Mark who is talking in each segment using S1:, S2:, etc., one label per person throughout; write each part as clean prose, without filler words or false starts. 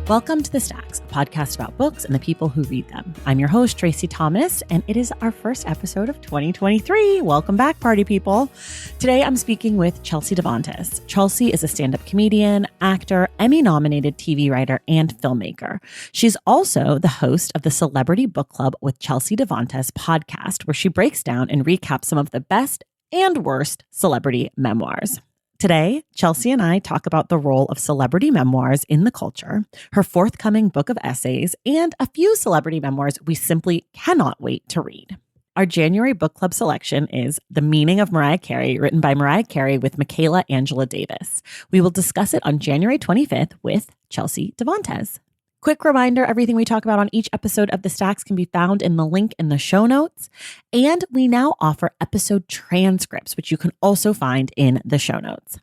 S1: Welcome to The Stacks, a podcast about books and the people who read them. I'm your host, Tracy Thomas, and it is our first episode of 2023. Welcome back, party people. Today, I'm speaking with Chelsea Devantez. Chelsea is a stand-up comedian, actor, Emmy-nominated TV writer, and filmmaker. She's also the host of the Celebrity Book Club with Chelsea Devantez podcast, where she breaks down and recaps some of the best and worst celebrity memoirs. Today, Chelsea and I talk about the role of celebrity memoirs in the culture, her forthcoming book of essays, and a few celebrity memoirs we simply cannot wait to read. Our January book club selection is The Meaning of Mariah Carey, written by Mariah Carey with Michaela Angela Davis. We will discuss it on January 25th with Chelsea Devantez. Quick reminder, everything we talk about on each episode of The Stacks can be found in the link in the show notes. And we now offer episode transcripts, which you can also find in the show notes.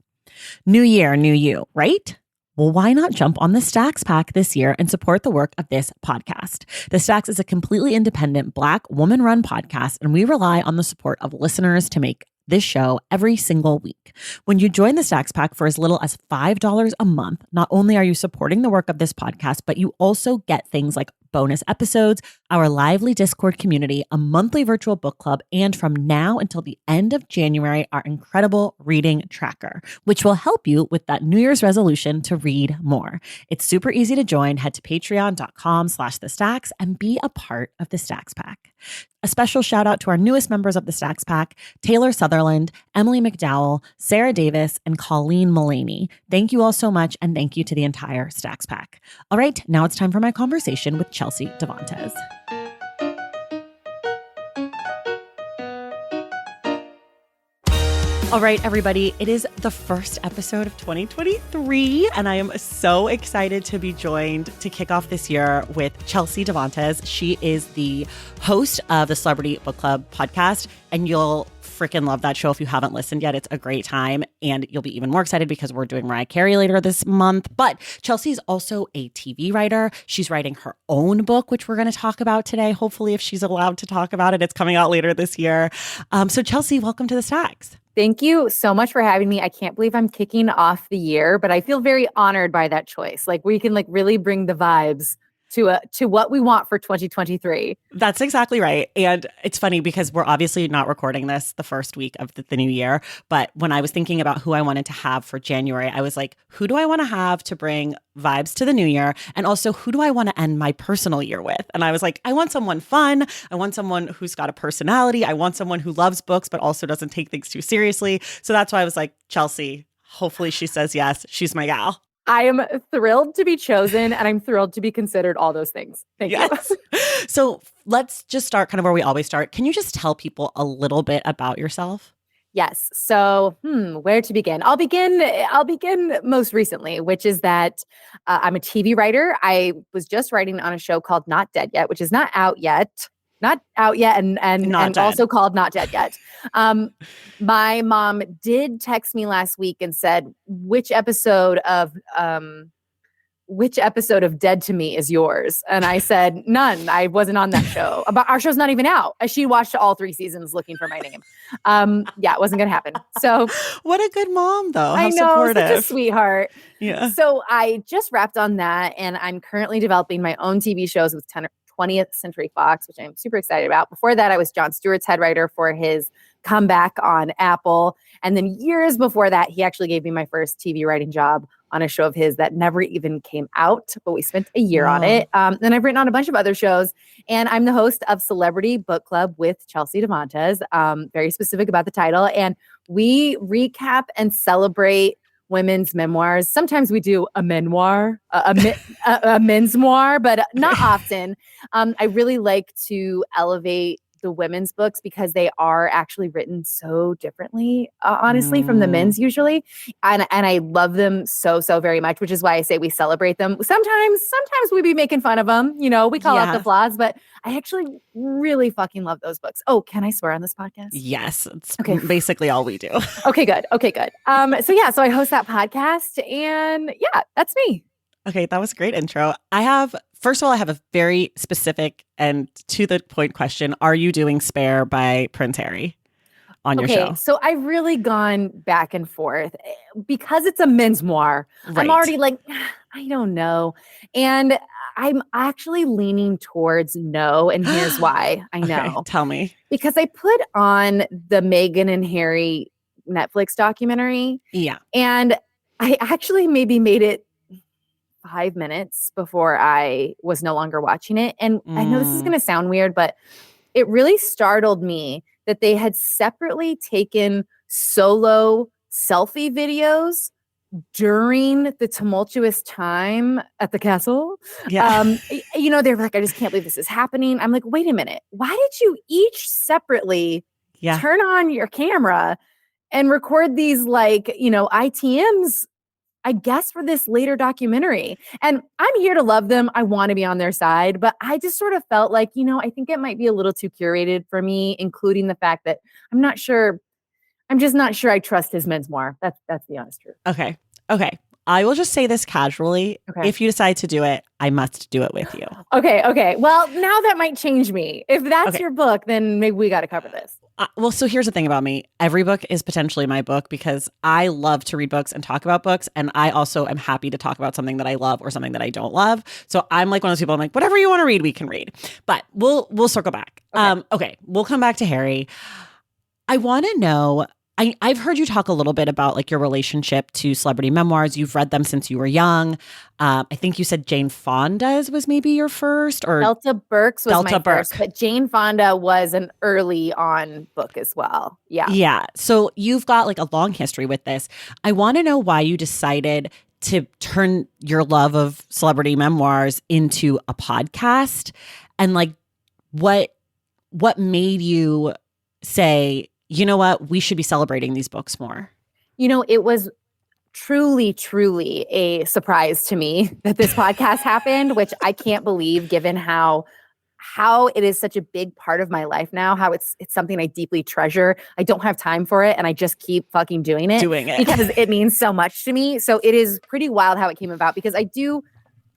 S1: New year, new you, right? Well, why not jump on the Stacks pack this year and support the work of this podcast? The Stacks is a completely independent Black woman-run podcast, and we rely on the support of listeners to make this show every single week. When you join the Stacks Pack for as little as $5 a month, not only are you supporting the work of this podcast, but you also get things like bonus episodes, our lively Discord community, a monthly virtual book club, and from now until the end of January, our incredible reading tracker, which will help you with that New Year's resolution to read more. It's super easy to join. Head to patreon.com/thestacks and be a part of the Stacks Pack. A special shout out to our newest members of the Stacks Pack, Taylor Sutherland, Emily McDowell, Sarah Davis, and Colleen Mullaney. Thank you all so much, and thank you to the entire Stacks Pack. All right, now it's time for my conversation with Chelsea Devantez. All right, everybody, it is the first episode of 2023, and I am so excited to be joined to kick off this year with Chelsea Devantez. She is the host of the Celebrity Book Club podcast, and you'll freaking love that show if you haven't listened yet. It's a great time, and you'll be even more excited because we're doing Mariah Carey later this month. But Chelsea's also a TV writer. She's writing her own book, which we're going to talk about today. Hopefully, if she's allowed to talk about it, it's coming out later this year. So Chelsea, welcome to the Stacks.
S2: Thank you so much for having me. I can't believe I'm kicking off the year, but I feel very honored by that choice. Like we can really bring the vibes to what we want for 2023.
S1: That's exactly right. And it's funny because we're obviously not recording this the first week of the new year. But when I was thinking about who I wanted to have for January, I was like, who do I want to have to bring vibes to the new year? And also, who do I want to end my personal year with? And I was like, I want someone fun. I want someone who's got a personality. I want someone who loves books, but also doesn't take things too seriously. So that's why I was like, Chelsea, hopefully she says yes. She's my gal.
S2: I am thrilled to be chosen, and I'm thrilled to be considered all those things. Thank you.
S1: So let's just start kind of where we always start. Can you just tell people a little bit about yourself?
S2: Yes. So, where to begin? I'll begin most recently, which is that I'm a TV writer. I was just writing on a show called Not Dead Yet, which is not out yet. Not out yet, and also called Not Dead Yet. My mom did text me last week and said, which episode of Dead to Me is yours? And I said, none. I wasn't on that show. Our show's not even out. She watched all 3 seasons looking for my name. It wasn't going to happen. So
S1: what a good mom, though. How
S2: I know,
S1: supportive.
S2: such a sweetheart.
S1: Yeah.
S2: So I just wrapped on that, and I'm currently developing my own TV shows with 20th Century Fox, which I'm super excited about. Before that, I was Jon Stewart's head writer for his comeback on Apple. And then years before that, he actually gave me my first TV writing job on a show of his that never even came out, but we spent a year on it. Then I've written on a bunch of other shows, and I'm the host of Celebrity Book Club with Chelsea Devantez, very specific about the title. And we recap and celebrate women's memoirs. Sometimes we do a memoir, a men's memoir, but not often. I really like to elevate the women's books because they are actually written so differently, honestly, from the men's usually. And I love them so very much, which is why I say we celebrate them. Sometimes we be making fun of them, we call out the flaws, but I actually really fucking love those books. Oh, can I swear on this podcast?
S1: Yes. It's basically all we do.
S2: Okay, good. So I host that podcast, and that's me.
S1: Okay, that was a great intro. First of all, I have a very specific and to the point question. Are you doing Spare by Prince Harry? on your show?
S2: So I've really gone back and forth because it's a memoir.
S1: Right.
S2: I'm already like, I don't know. And I'm actually leaning towards no. And here's why. I know.
S1: Okay, tell me.
S2: Because I put on the Meghan and Harry Netflix documentary.
S1: Yeah.
S2: And I actually maybe made it 5 minutes before I was no longer watching it. And I know this is going to sound weird, but it really startled me that they had separately taken solo selfie videos during the tumultuous time at the castle.
S1: Yeah.
S2: They're like, I just can't believe this is happening. I'm like, wait a minute. Why did you each separately turn on your camera and record these ITMs, I guess, for this later documentary? And I'm here to love them. I want to be on their side, but I just sort of felt like, I think it might be a little too curated for me, including the fact that I'm just not sure I trust his memoir. That's the honest truth.
S1: Okay. I will just say this casually.
S2: Okay.
S1: If you decide to do it, I must do it with you.
S2: Okay. Well, now that might change me. If that's your book, then maybe we got to cover this.
S1: So here's the thing about me. Every book is potentially my book because I love to read books and talk about books. And I also am happy to talk about something that I love or something that I don't love. So I'm like one of those people, I'm like, whatever you want to read, we can read. But we'll circle back. Okay. We'll come back to Harry. I want to know, I've heard you talk a little bit about like your relationship to celebrity memoirs. You've read them since you were young. I think you said Jane Fonda's was maybe your first, or
S2: Delta Burke's was my first, but Jane Fonda was an early on book as well. Yeah.
S1: Yeah. So you've got like a long history with this. I want to know why you decided to turn your love of celebrity memoirs into a podcast, and like what made you say, you know what, we should be celebrating these books more?
S2: It was truly, truly a surprise to me that this podcast happened, which I can't believe given how it is such a big part of my life now, how it's something I deeply treasure. I don't have time for it, and I just keep fucking doing it because it means so much to me. So it is pretty wild how it came about, because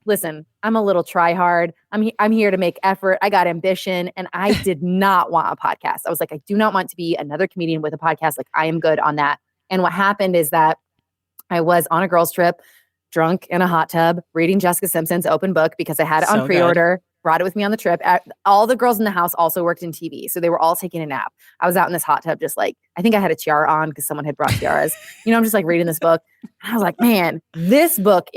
S2: listen, I'm a little try hard. I'm here to make effort. I got ambition, and I did not want a podcast. I was like, I do not want to be another comedian with a podcast. Like, I am good on that. And what happened is that I was on a girls' trip, drunk in a hot tub, reading Jessica Simpson's open book because I had it on pre-order, brought it with me on the trip. All the girls in the house also worked in TV. So they were all taking a nap. I was out in this hot tub, just like, I think I had a tiara on because someone had brought tiaras. I'm just like reading this book. And I was like, man, this book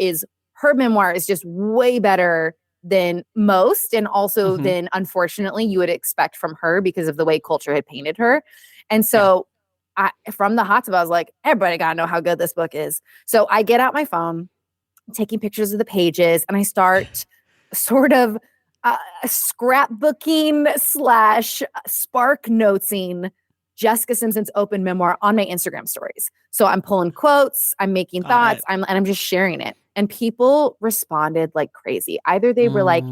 S2: her memoir is just way better than most, and also than, unfortunately, you would expect from her because of the way culture had painted her. And so from the hot tub, I was like, everybody got to know how good this book is. So I get out my phone, taking pictures of the pages, and I start sort of scrapbooking / spark notesing Jessica Simpson's open memoir on my Instagram stories. So I'm pulling quotes, I'm making thoughts, and I'm just sharing it. And people responded like crazy. Either they were like,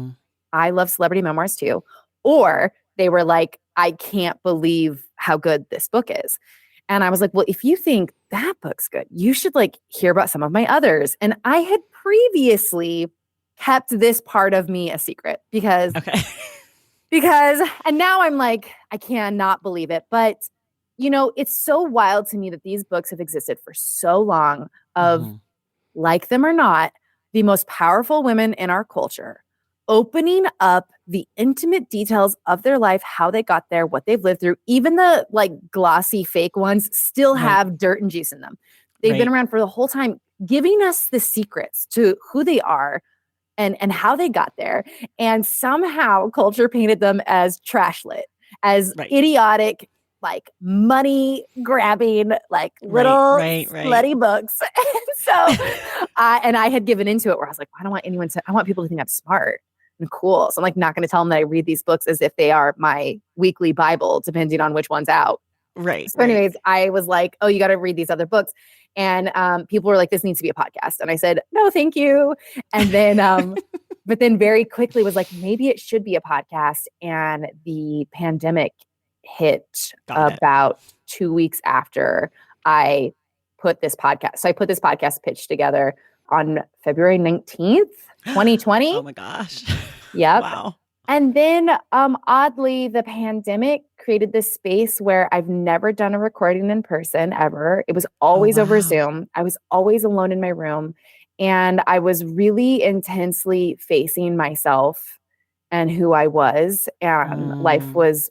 S2: I love celebrity memoirs too, or they were like, I can't believe how good this book is. And I was like, well, if you think that book's good, you should like hear about some of my others. And I had previously kept this part of me a secret because and now I'm like, I cannot believe it. But, it's so wild to me that these books have existed for so long of, like them or not, the most powerful women in our culture, opening up the intimate details of their life, how they got there, what they've lived through. Even the like glossy fake ones still have dirt and juice in them. They've been around for the whole time, giving us the secrets to who they are and how they got there. And somehow culture painted them as trash lit, as idiotic, like money grabbing, like little slutty books. And so I had given into it where I was like, I don't want I want people to think I'm smart and cool. So I'm like, not going to tell them that I read these books as if they are my weekly Bible, depending on which one's out.
S1: Right.
S2: So anyways, I was like, oh, you got to read these other books. And people were like, this needs to be a podcast. And I said, no, thank you. And then, but then very quickly was like, maybe it should be a podcast. And the pandemic hit about 2 weeks after I put this podcast. So I put this podcast pitch together on February 19th, 2020.
S1: Oh my gosh.
S2: Yep.
S1: Wow.
S2: And then oddly, the pandemic created this space where I've never done a recording in person ever. It was
S1: Oh,
S2: always over
S1: wow.
S2: Zoom. I was always alone in my room. And I was really intensely facing myself and who I was. And life was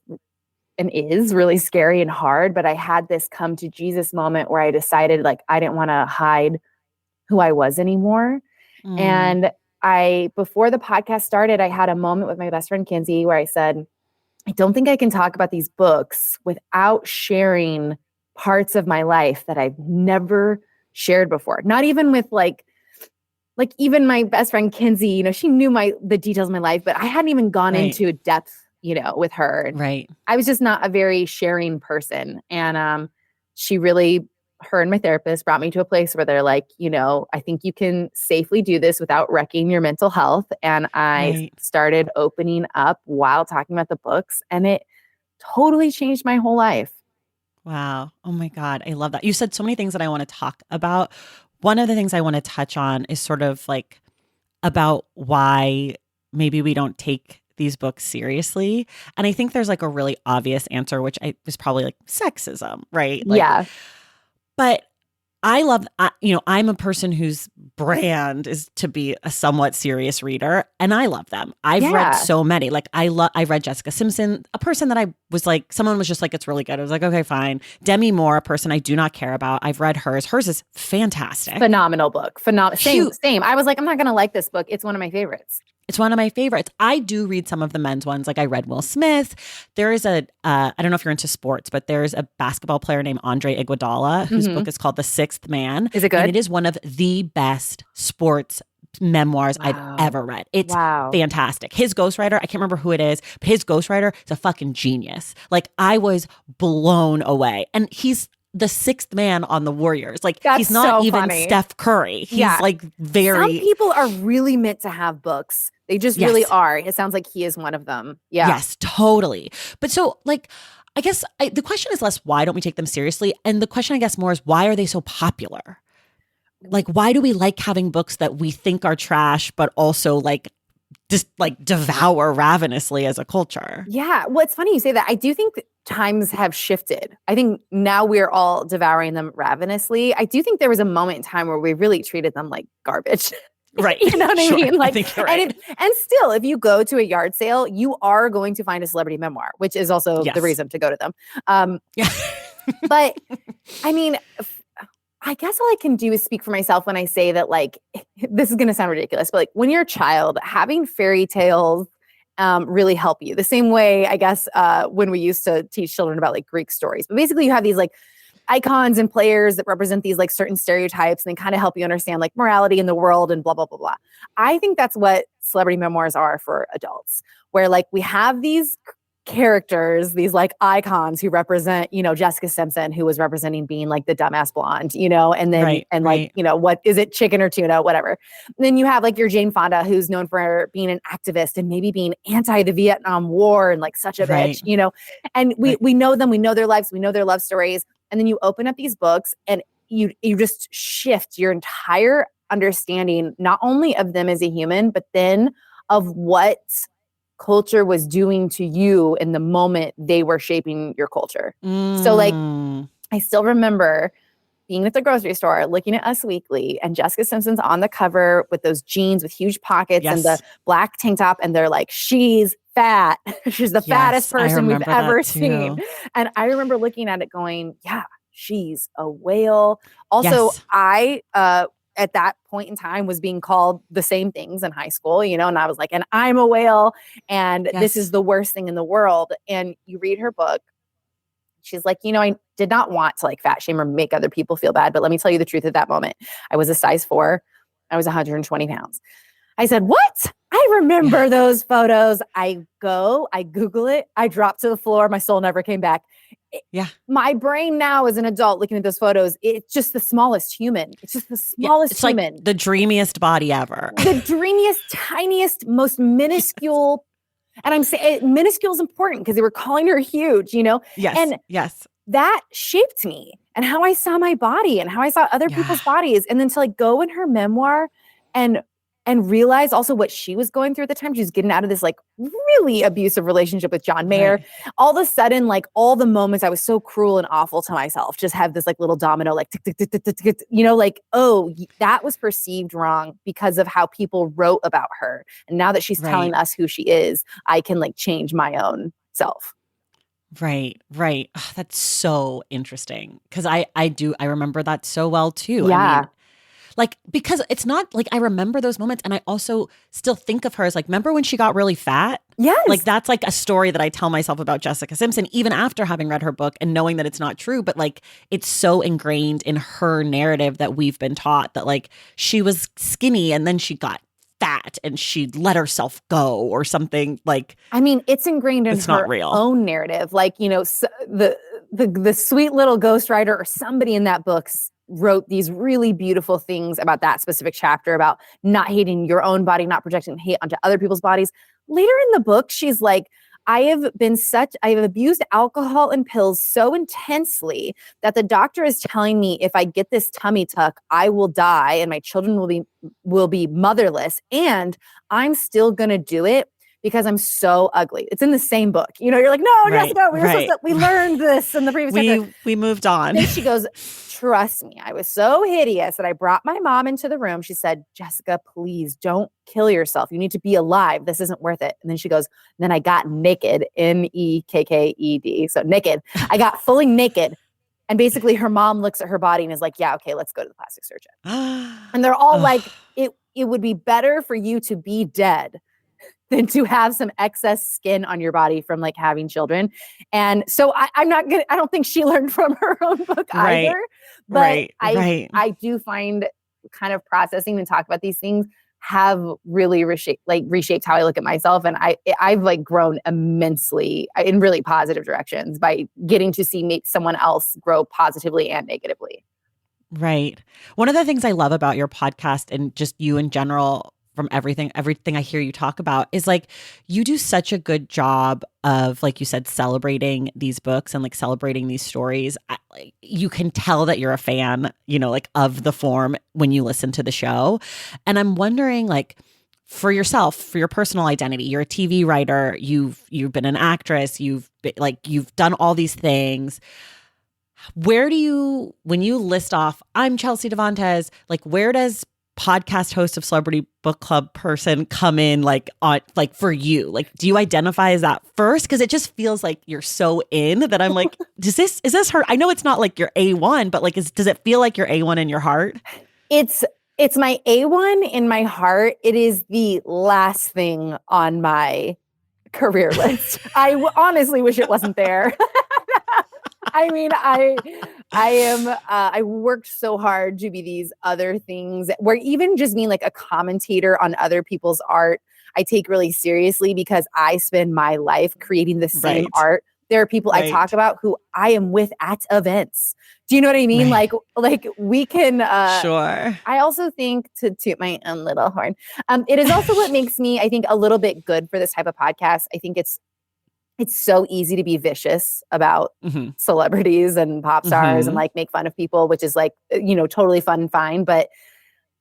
S2: and is really scary and hard. But I had this come to Jesus moment where I decided like I didn't want to hide who I was anymore. And before the podcast started, I had a moment with my best friend, Kinsey, where I said, I don't think I can talk about these books without sharing parts of my life that I've never shared before. Not even with like even my best friend, Kinsey, she knew the details of my life, but I hadn't even gone into depth, with her.
S1: Right.
S2: I was just not a very sharing person. And she really, her and my therapist brought me to a place where they're like, I think you can safely do this without wrecking your mental health. And I started opening up while talking about the books, and it totally changed my whole life.
S1: Wow. Oh my God. I love that. You said so many things that I want to talk about. One of the things I want to touch on is sort of like about why maybe we don't take these books seriously. And I think there's like a really obvious answer, which is probably like sexism, right? Like,
S2: yeah.
S1: But I love, I'm a person whose brand is to be a somewhat serious reader, and I love them. I've read so many. Like I read Jessica Simpson, a person that I was like, someone was just like, it's really good. I was like, okay, fine. Demi Moore, a person I do not care about. I've read hers. Hers is fantastic.
S2: Phenomenal book. Same. I was like, I'm not going to like this book. It's one of my favorites.
S1: It's one of my favorites. I do read some of the men's ones. Like I read Will Smith. There is I don't know if you're into sports, but there's a basketball player named Andre Iguodala whose book is called The Sixth Man.
S2: Is it good?
S1: And it is one of the best sports memoirs I've ever read. It's fantastic. His ghostwriter, I can't remember who it is, but his ghostwriter is a fucking genius. Like I was blown away. And he's the sixth man on the Warriors. Like he's not even funny. Steph Curry. He's like very.
S2: Some people are really meant to have books. They just really are. It sounds like he is one of them. Yeah.
S1: Yes, totally. But so like, I guess the question is less why don't we take them seriously? And the question I guess more is why are they so popular? Like, why do we like having books that we think are trash, but also like just like devour ravenously as a culture?
S2: Yeah. Well, it's funny you say that. I do think times have shifted. I think now we're all devouring them ravenously. I do think there was a moment in time where we really treated them like garbage.
S1: Right.
S2: You know what I mean? Like,
S1: I think you're right.
S2: And still, if you go to a yard sale, you are going to find a celebrity memoir, which is also the reason to go to them. But I mean, I guess all I can do is speak for myself when I say that, like, this is going to sound ridiculous, but like when you're a child, having fairy tales really help you. The same way, I guess, when we used to teach children about like Greek stories. But basically you have these like icons and players that represent these like certain stereotypes and they kind of help you understand like morality in the world and blah, blah, blah, blah. I think that's what celebrity memoirs are for adults, where like we have these characters, these like icons who represent, Jessica Simpson, who was representing being like the dumbass blonde, and then, like, what is it? Chicken or tuna, whatever. And then you have like your Jane Fonda, who's known for being an activist and maybe being anti the Vietnam War and like such a bitch, and we know them, we know their lives, we know their love stories. And then you open up these books and you just shift your entire understanding, not only of them as a human, but then of what culture was doing to you in the moment they were shaping your culture. So like, I still remember being at the grocery store, looking at Us Weekly, and Jessica Simpson's on the cover with those jeans with huge pockets and the black tank top. And they're like, she's fat. She's the fattest person we've ever seen. And I remember looking at it going, yeah, she's a whale. Also, I, at that point in time was being called the same things in high school, and I was like, and I'm a whale and this is the worst thing in the world. And you read her book. She's like, I did not want to like fat shame or make other people feel bad. But let me tell you the truth at that moment. I was a size 4. I was 120 pounds. I said, what? I remember those photos. I Google it. I dropped to the floor. My soul never came back. My brain now as an adult looking at those photos, it's just the smallest human. It's just the smallest human.
S1: Like the dreamiest body ever.
S2: The dreamiest, tiniest, most minuscule. And I'm saying minuscule is important because they were calling her huge,
S1: Yes.
S2: And that shaped me and how I saw my body and how I saw other people's bodies. And then to like go in her memoir and and realize also what she was going through at the time. She was getting out of this like really abusive relationship with John Mayer.
S1: Right.
S2: All of a sudden, like all the moments I was so cruel and awful to myself, just have this like little domino, like, tick, tick, tick, tick, tick, tick, you know, like, oh, that was perceived wrong because of how people wrote about her. And now that she's telling us who she is, I can like change my own self.
S1: Right. Ugh, that's so interesting. Cause I remember that so well too.
S2: Yeah.
S1: I mean, like, because it's not like I remember those moments and I also still think of her as like, remember when she got really fat?
S2: Yes.
S1: Like that's like a story that I tell myself about Jessica Simpson, even after having read her book and knowing that it's not true. But like, it's so ingrained in her narrative that we've been taught that like she was skinny and then she got fat and she let herself go or something. Like,
S2: I mean, it's ingrained in her own narrative. Like, you know, the sweet little ghostwriter or somebody in that book wrote these really beautiful things about that specific chapter about not hating your own body, not projecting hate onto other people's bodies. Later in the book, she's like, I have abused alcohol and pills so intensely that the doctor is telling me if I get this tummy tuck, I will die and my children will be motherless. And I'm still going to do it because I'm so ugly. It's in the same book. You know, you're like, no, Jessica, we learned this in the previous chapter.
S1: We moved on.
S2: Then she goes, trust me, I was so hideous that I brought my mom into the room. She said, Jessica, please don't kill yourself. You need to be alive. This isn't worth it. And then she goes, then I got naked, NEKKED. So naked. I got fully naked. And basically her mom looks at her body and is like, yeah, okay, let's go to the plastic surgeon. And they're all like, it would be better for you to be dead than to have some excess skin on your body from like having children. And so I don't think she learned from her own book either. But I do find kind of processing and talk about these things have really reshaped how I look at myself. And I've like grown immensely in really positive directions by getting to see someone else grow positively and negatively.
S1: Right. One of the things I love about your podcast and just you in general, from everything I hear you talk about, is like you do such a good job of, like you said, celebrating these books and like celebrating these stories. You can tell that you're a fan, you know, like of the form when you listen to the show. And I'm wondering, like, for yourself, for your personal identity, you're a TV writer, you've been an actress, you've done all these things. Where do you, when you list off, I'm Chelsea Devantez, like where does podcast host of Celebrity Book Club person come in, like on, like for you? Like, do you identify as that first? Because it just feels like you're so in that I'm like, is this her? I know it's not like your A1, but like, does it feel like your A1 in your heart?
S2: It's my A1 in my heart. It is the last thing on my career list. I honestly wish it wasn't there. I mean, I worked so hard to be these other things where even just being like a commentator on other people's art, I take really seriously because I spend my life creating the same art. There are people I talk about who I am with at events. Do you know what I mean? Like we can,
S1: sure.
S2: I also think, to toot my own little horn, it is also what makes me, I think, a little bit good for this type of podcast. I think it's so easy to be vicious about celebrities and pop stars and like make fun of people, which is like, you know, totally fun and fine. But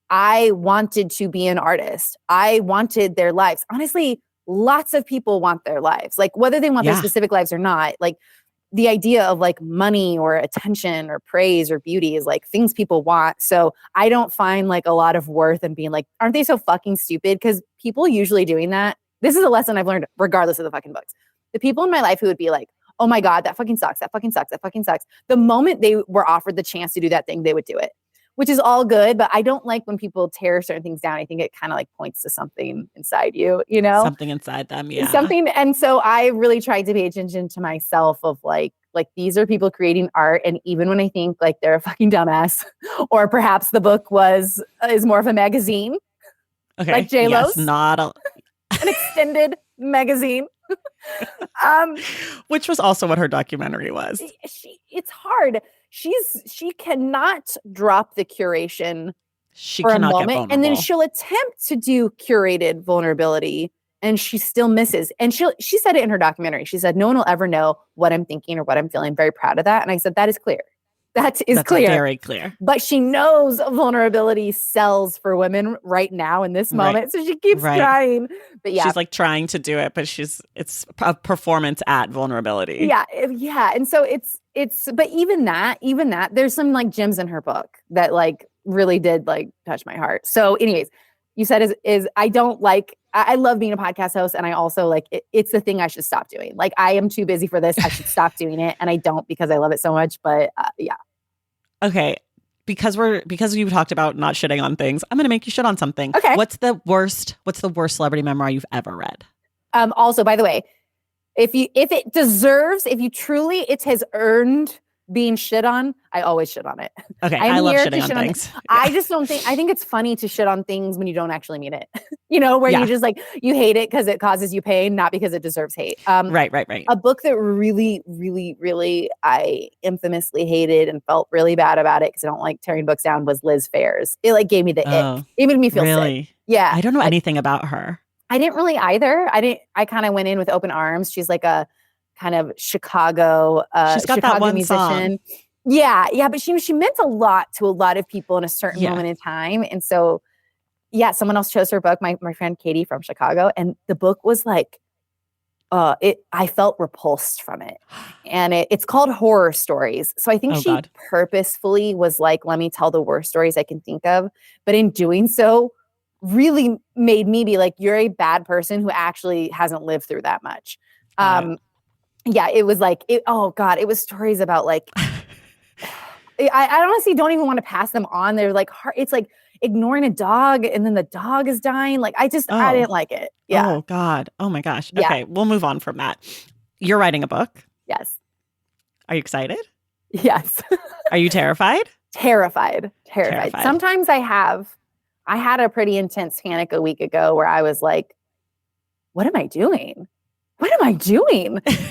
S2: I wanted to be an artist. I wanted their lives. Honestly, lots of people want their lives, like whether they want their specific lives or not. Like the idea of like money or attention or praise or beauty is like things people want. So I don't find like a lot of worth in being like, aren't they so fucking stupid? Because people usually doing that. This is a lesson I've learned regardless of the fucking books. The people in my life who would be like, oh my God, that fucking sucks. That fucking sucks. That fucking sucks. The moment they were offered the chance to do that thing, they would do it, which is all good. But I don't like when people tear certain things down. I think it kind of like points to something inside you, you know?
S1: Something inside them, yeah.
S2: Something. And so I really tried to pay attention to myself of like these are people creating art. And even when I think like they're a fucking dumbass, or perhaps the book is more of a magazine, like J-Lo's,
S1: not an
S2: extended magazine.
S1: Which was also what her documentary was.
S2: It's hard. She cannot drop the curation
S1: she
S2: for a
S1: cannot
S2: moment,
S1: get vulnerable.
S2: and then she'll attempt to do curated vulnerability, and she still misses. And she said it in her documentary. She said, "No one will ever know what I'm thinking or what I'm feeling." Very proud of that. And I said, "That is clear. That is
S1: That's
S2: clear.
S1: very clear.
S2: But she knows vulnerability sells for women right now in this moment.
S1: Right.
S2: So she keeps
S1: Right.
S2: trying. But yeah.
S1: She's like trying to do it, but it's a performance at vulnerability.
S2: Yeah. Yeah. And so but even that, there's some like gems in her book that like really did like touch my heart. So anyways, you said is I love being a podcast host, and I also like it's the thing I should stop doing. Like I am too busy for this. I should stop doing it. And I don't because I love it so much. But yeah.
S1: Okay. Because you've talked about not shitting on things, I'm going to make you shit on something.
S2: Okay.
S1: What's the worst celebrity memoir you've ever read?
S2: Also, by the way, if it has earned being shit on, I always shit on it.
S1: Okay, I love shitting on things.
S2: I think it's funny to shit on things when you don't actually mean it. Where you just like, you hate it because it causes you pain, not because it deserves hate.
S1: Right.
S2: A book that really, really, really I infamously hated and felt really bad about it because I don't like tearing books down was Liz Phair's. It like gave me the ick. It made me feel sick. Yeah.
S1: I don't know anything about her.
S2: I didn't really either. I kind of went in with open arms. She's like a kind of Chicago
S1: she's got
S2: Chicago
S1: that one
S2: musician.
S1: Song.
S2: Yeah, but she meant a lot to a lot of people in a certain moment in time. And so someone else chose her book, my friend Katie from Chicago, and the book was like I felt repulsed from it. And it's called Horror Stories. So I think she purposefully was like, let me tell the worst stories I can think of. But in doing so, really made me be like, you're a bad person who actually hasn't lived through that much. It was like, it was stories about like, I honestly don't even want to pass them on. They're like, it's like ignoring a dog and then the dog is dying. Like, I didn't like it. Yeah.
S1: Oh God. Oh my gosh.
S2: Yeah.
S1: Okay. We'll move on from that. You're writing a book.
S2: Yes.
S1: Are you excited?
S2: Yes.
S1: Are you terrified?
S2: Terrified. Sometimes I had a pretty intense panic a week ago where I was like, what am I doing?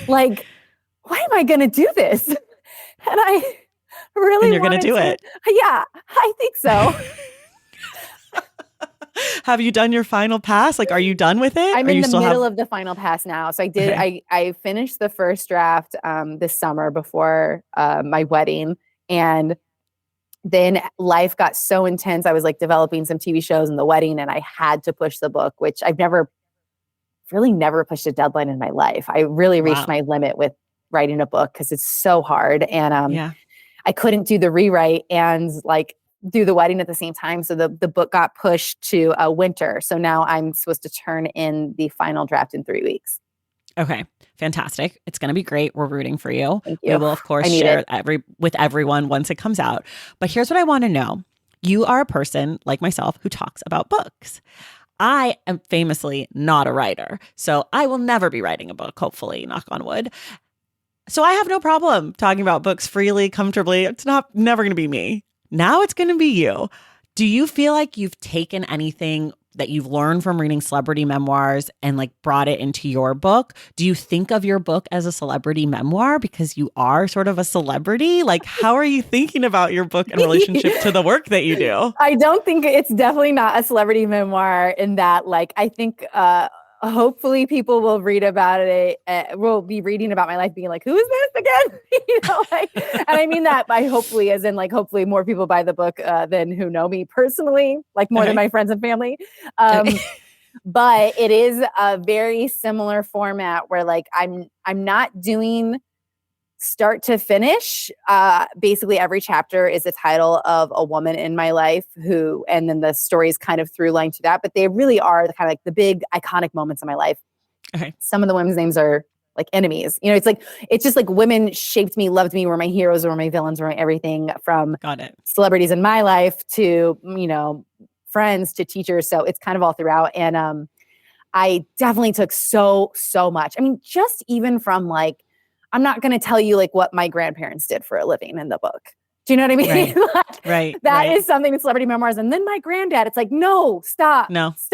S2: Like, why am I going to do this? And I really
S1: you're going to do it.
S2: Yeah, I think so.
S1: Have you done your final pass? Like, are you done with it?
S2: I'm in the middle of the final pass now. So I did, I finished the first draft this summer before my wedding. And then life got so intense. I was like developing some TV shows and the wedding, and I had to push the book, which I've never pushed a deadline in my life. I really reached my limit with writing a book because it's so hard. And I couldn't do the rewrite and like do the wedding at the same time. So the book got pushed to winter. So now I'm supposed to turn in the final draft in 3 weeks.
S1: Okay. Fantastic. It's going to be great. We're rooting for you.
S2: Thank you.
S1: We will, of course, share with everyone once it comes out. But here's what I want to know. You are a person like myself who talks about books. I am famously not a writer, so I will never be writing a book, hopefully, knock on wood. So I have no problem talking about books freely, comfortably. It's never going to be me. Now it's going to be you. Do you feel like you've taken anything that you've learned from reading celebrity memoirs and like brought it into your book? Do you think of your book as a celebrity memoir because you are sort of a celebrity? Like, how are you thinking about your book in relationship to the work that you do?
S2: I don't think it's definitely not a celebrity memoir in that, like, I think hopefully people will read about it. Will be reading about my life being like, who is this again? And I mean that by hopefully as in like, hopefully more people buy the book than who know me personally, like more than my friends and family. But it is a very similar format where like, I'm not doing start to finish. Basically every chapter is a title of a woman in my life and then the stories kind of through line to that, but they really are the kind of like the big iconic moments in my life.
S1: Okay.
S2: Some of the women's names are like enemies, it's just like women shaped me, loved me, were my heroes, were my villains, were my everything from celebrities in my life to, friends to teachers. So it's kind of all throughout. And, I definitely took so much. I mean, just even from like, I'm not going to tell you like what my grandparents did for a living in the book. Do you know what I mean?
S1: Right.
S2: That is something in celebrity memoirs. And then my granddad, it's like, no, stop. I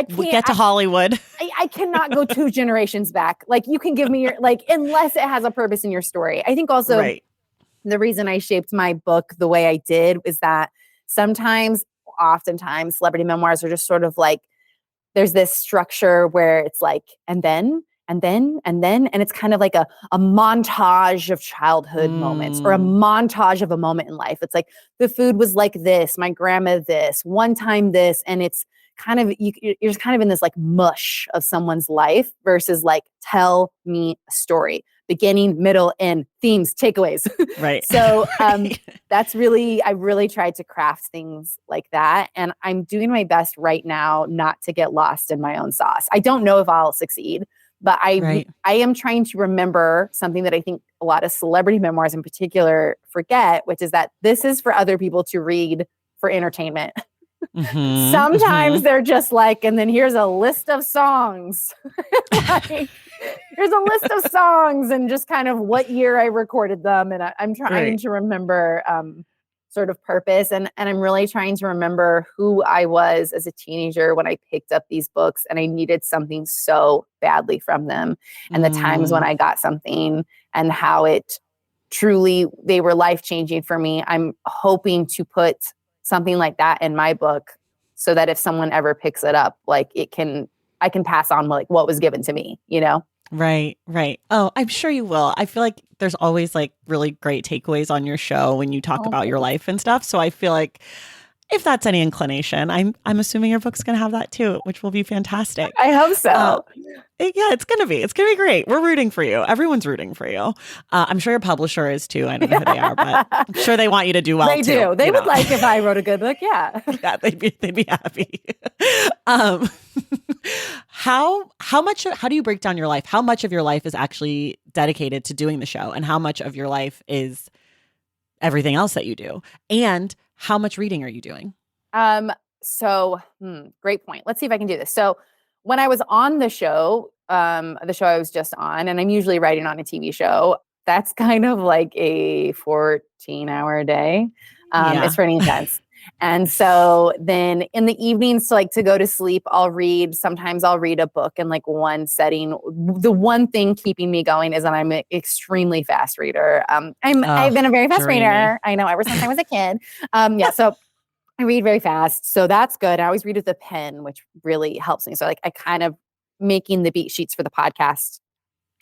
S2: can't.
S1: We get to Hollywood.
S2: I cannot go 2 generations back. Like you can give me your, like, unless it has a purpose in your story. I think also the reason I shaped my book the way I did is that oftentimes celebrity memoirs are just sort of like, there's this structure where it's like, and then and it's kind of like a montage of childhood moments, or a montage of a moment in life. It's like, the food was like this, my grandma this, one time this, and it's kind of, you're just kind of in this like mush of someone's life, versus like, tell me a story, beginning, middle, end, themes, takeaways.
S1: Right.
S2: So that's really, I really tried to craft things like that. And I'm doing my best right now not to get lost in my own sauce. I don't know if I'll succeed, but I am trying to remember something that I think a lot of celebrity memoirs in particular forget, which is that this is for other people to read for entertainment. Sometimes they're just like, and then here's a list of songs. Like, here's a list of songs and just kind of what year I recorded them. And I'm trying to remember sort of purpose. And I'm really trying to remember who I was as a teenager when I picked up these books and I needed something so badly from them. And the times when I got something and how it truly, they were life-changing for me. I'm hoping to put something like that in my book, so that if someone ever picks it up, like I can pass on like what was given to me, you know?
S1: Right. Oh, I'm sure you will. I feel like there's always like really great takeaways on your show when you talk about your life and stuff. So I feel like if that's any inclination, I'm assuming your book's going to have that too, which will be fantastic.
S2: I hope so.
S1: Yeah, it's going to be great. We're rooting for you. Everyone's rooting for you. I'm sure your publisher is too. I don't know who they are, but I'm sure they want you to do well.
S2: They do. They would like if I wrote a good book. Yeah.
S1: Yeah, they'd be happy. How do you break down your life? How much of your life is actually dedicated to doing the show, and how much of your life is everything else that you do? And how much reading are you doing?
S2: Great point. Let's see if I can do this. So when I was on the show I was just on, and I'm usually writing on a TV show, that's kind of like a 14-hour day. It's pretty intense. And so then in the evenings, to go to sleep, sometimes I'll read a book in like one setting. The one thing keeping me going is that I'm an extremely fast reader. I've been a very fast reader. I know, ever since I was a kid. So I read very fast. So that's good. I always read with a pen, which really helps me. So like I kind of making the beat sheets for the podcast.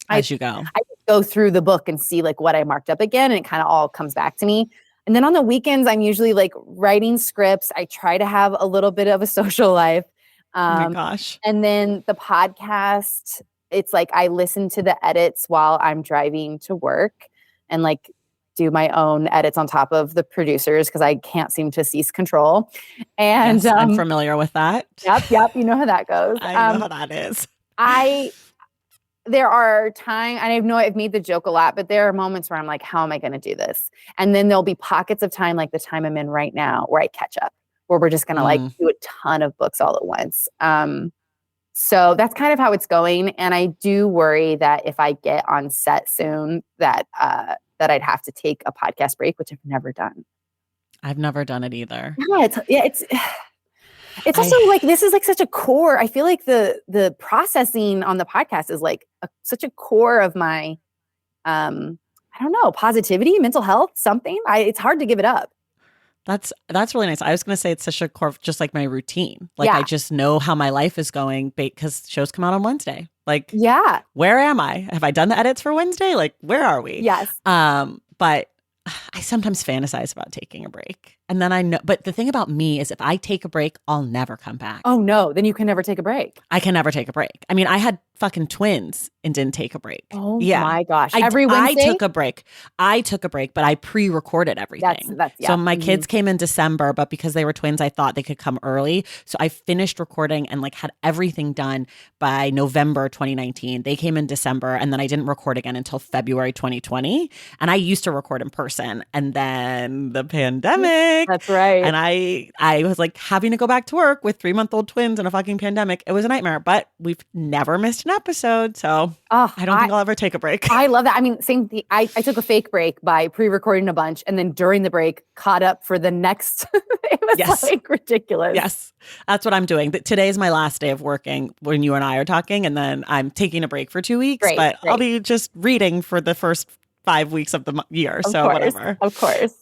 S1: As you go.
S2: I go through the book and see like what I marked up again, and it kind of all comes back to me. And then on the weekends, I'm usually like writing scripts. I try to have a little bit of a social life.
S1: Oh my gosh.
S2: And then the podcast, it's like I listen to the edits while I'm driving to work, and like do my own edits on top of the producers, because I can't seem to cease control. And
S1: yes, I'm familiar with that.
S2: Yep. You know how that goes.
S1: I know how that is.
S2: There are times, and I've made the joke a lot, but there are moments where I'm like, how am I going to do this? And then there'll be pockets of time, like the time I'm in right now, where I catch up, where we're just going to like do a ton of books all at once. So that's kind of how it's going. And I do worry that if I get on set soon, that I'd have to take a podcast break, which I've never done.
S1: I've never done it either.
S2: It's also like, this is like such a core. I feel like the processing on the podcast is like such a core of my, I don't know, positivity, mental health, something. It's hard to give it up.
S1: That's really nice. I was going to say it's such a core, just like my routine. Like I just know how my life is going because shows come out on Wednesday. Like, where am I? Have I done the edits for Wednesday? Like, where are we?
S2: Yes.
S1: But I sometimes fantasize about taking a break. And then I know, but the thing about me is if I take a break, I'll never come back.
S2: Oh no, then you can never take a break.
S1: I can never take a break. I mean, I had fucking twins and didn't take a break.
S2: Oh my gosh. Every Wednesday?
S1: I took a break, but I pre-recorded everything. So my kids came in December, but because they were twins, I thought they could come early. So I finished recording and like had everything done by November 2019. They came in December, and then I didn't record again until February 2020. And I used to record in person, and then the pandemic.
S2: That's right.
S1: And I was like having to go back to work with 3-month-old twins and a fucking pandemic. It was a nightmare, but we've never missed an episode. So I don't think I'll ever take a break.
S2: I love that. I mean, same thing. I took a fake break by pre-recording a bunch, and then during the break caught up for the next. It was like ridiculous.
S1: Yes. That's what I'm doing. Today is my last day of working when you and I are talking, and then I'm taking a break for 2 weeks, but I'll be just reading for the first 5 weeks of the year. Whatever.
S2: Of course.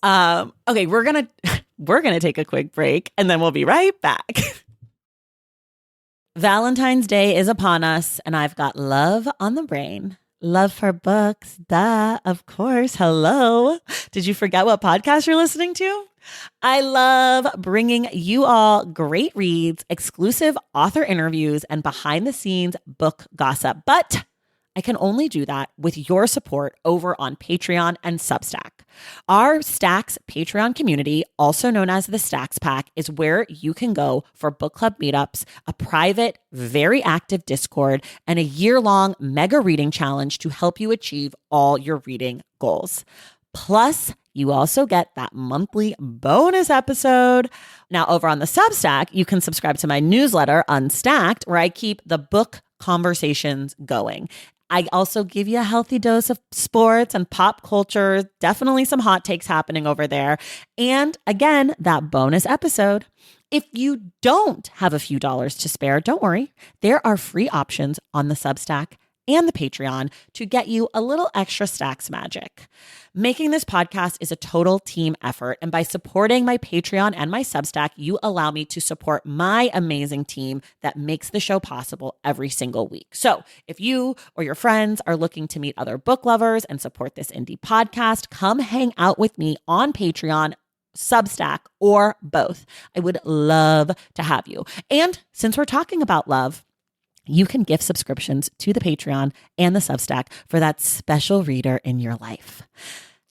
S1: Okay, we're gonna take a quick break, and then we'll be right back. Valentine's Day is upon us, and I've got love on the brain. Love for books, duh, of course. Hello. Did you forget what podcast you're listening to? I love bringing you all great reads, exclusive author interviews, and behind the scenes book gossip. But I can only do that with your support over on Patreon and Substack. Our Stacks Patreon community, also known as the Stacks Pack, is where you can go for book club meetups, a private, very active Discord, and a year-long mega reading challenge to help you achieve all your reading goals. Plus, you also get that monthly bonus episode. Now, over on the Substack, you can subscribe to my newsletter, Unstacked, where I keep the book conversations going. I also give you a healthy dose of sports and pop culture, definitely some hot takes happening over there. And again, that bonus episode. If you don't have a few dollars to spare, don't worry. There are free options on the Substack and the Patreon to get you a little extra Stacks magic. Making this podcast is a total team effort, and by supporting my Patreon and my Substack, you allow me to support my amazing team that makes the show possible every single week. So if you or your friends are looking to meet other book lovers and support this indie podcast, come hang out with me on Patreon, Substack, or both. I would love to have you. And since we're talking about love, you can gift subscriptions to the Patreon and the Substack for that special reader in your life.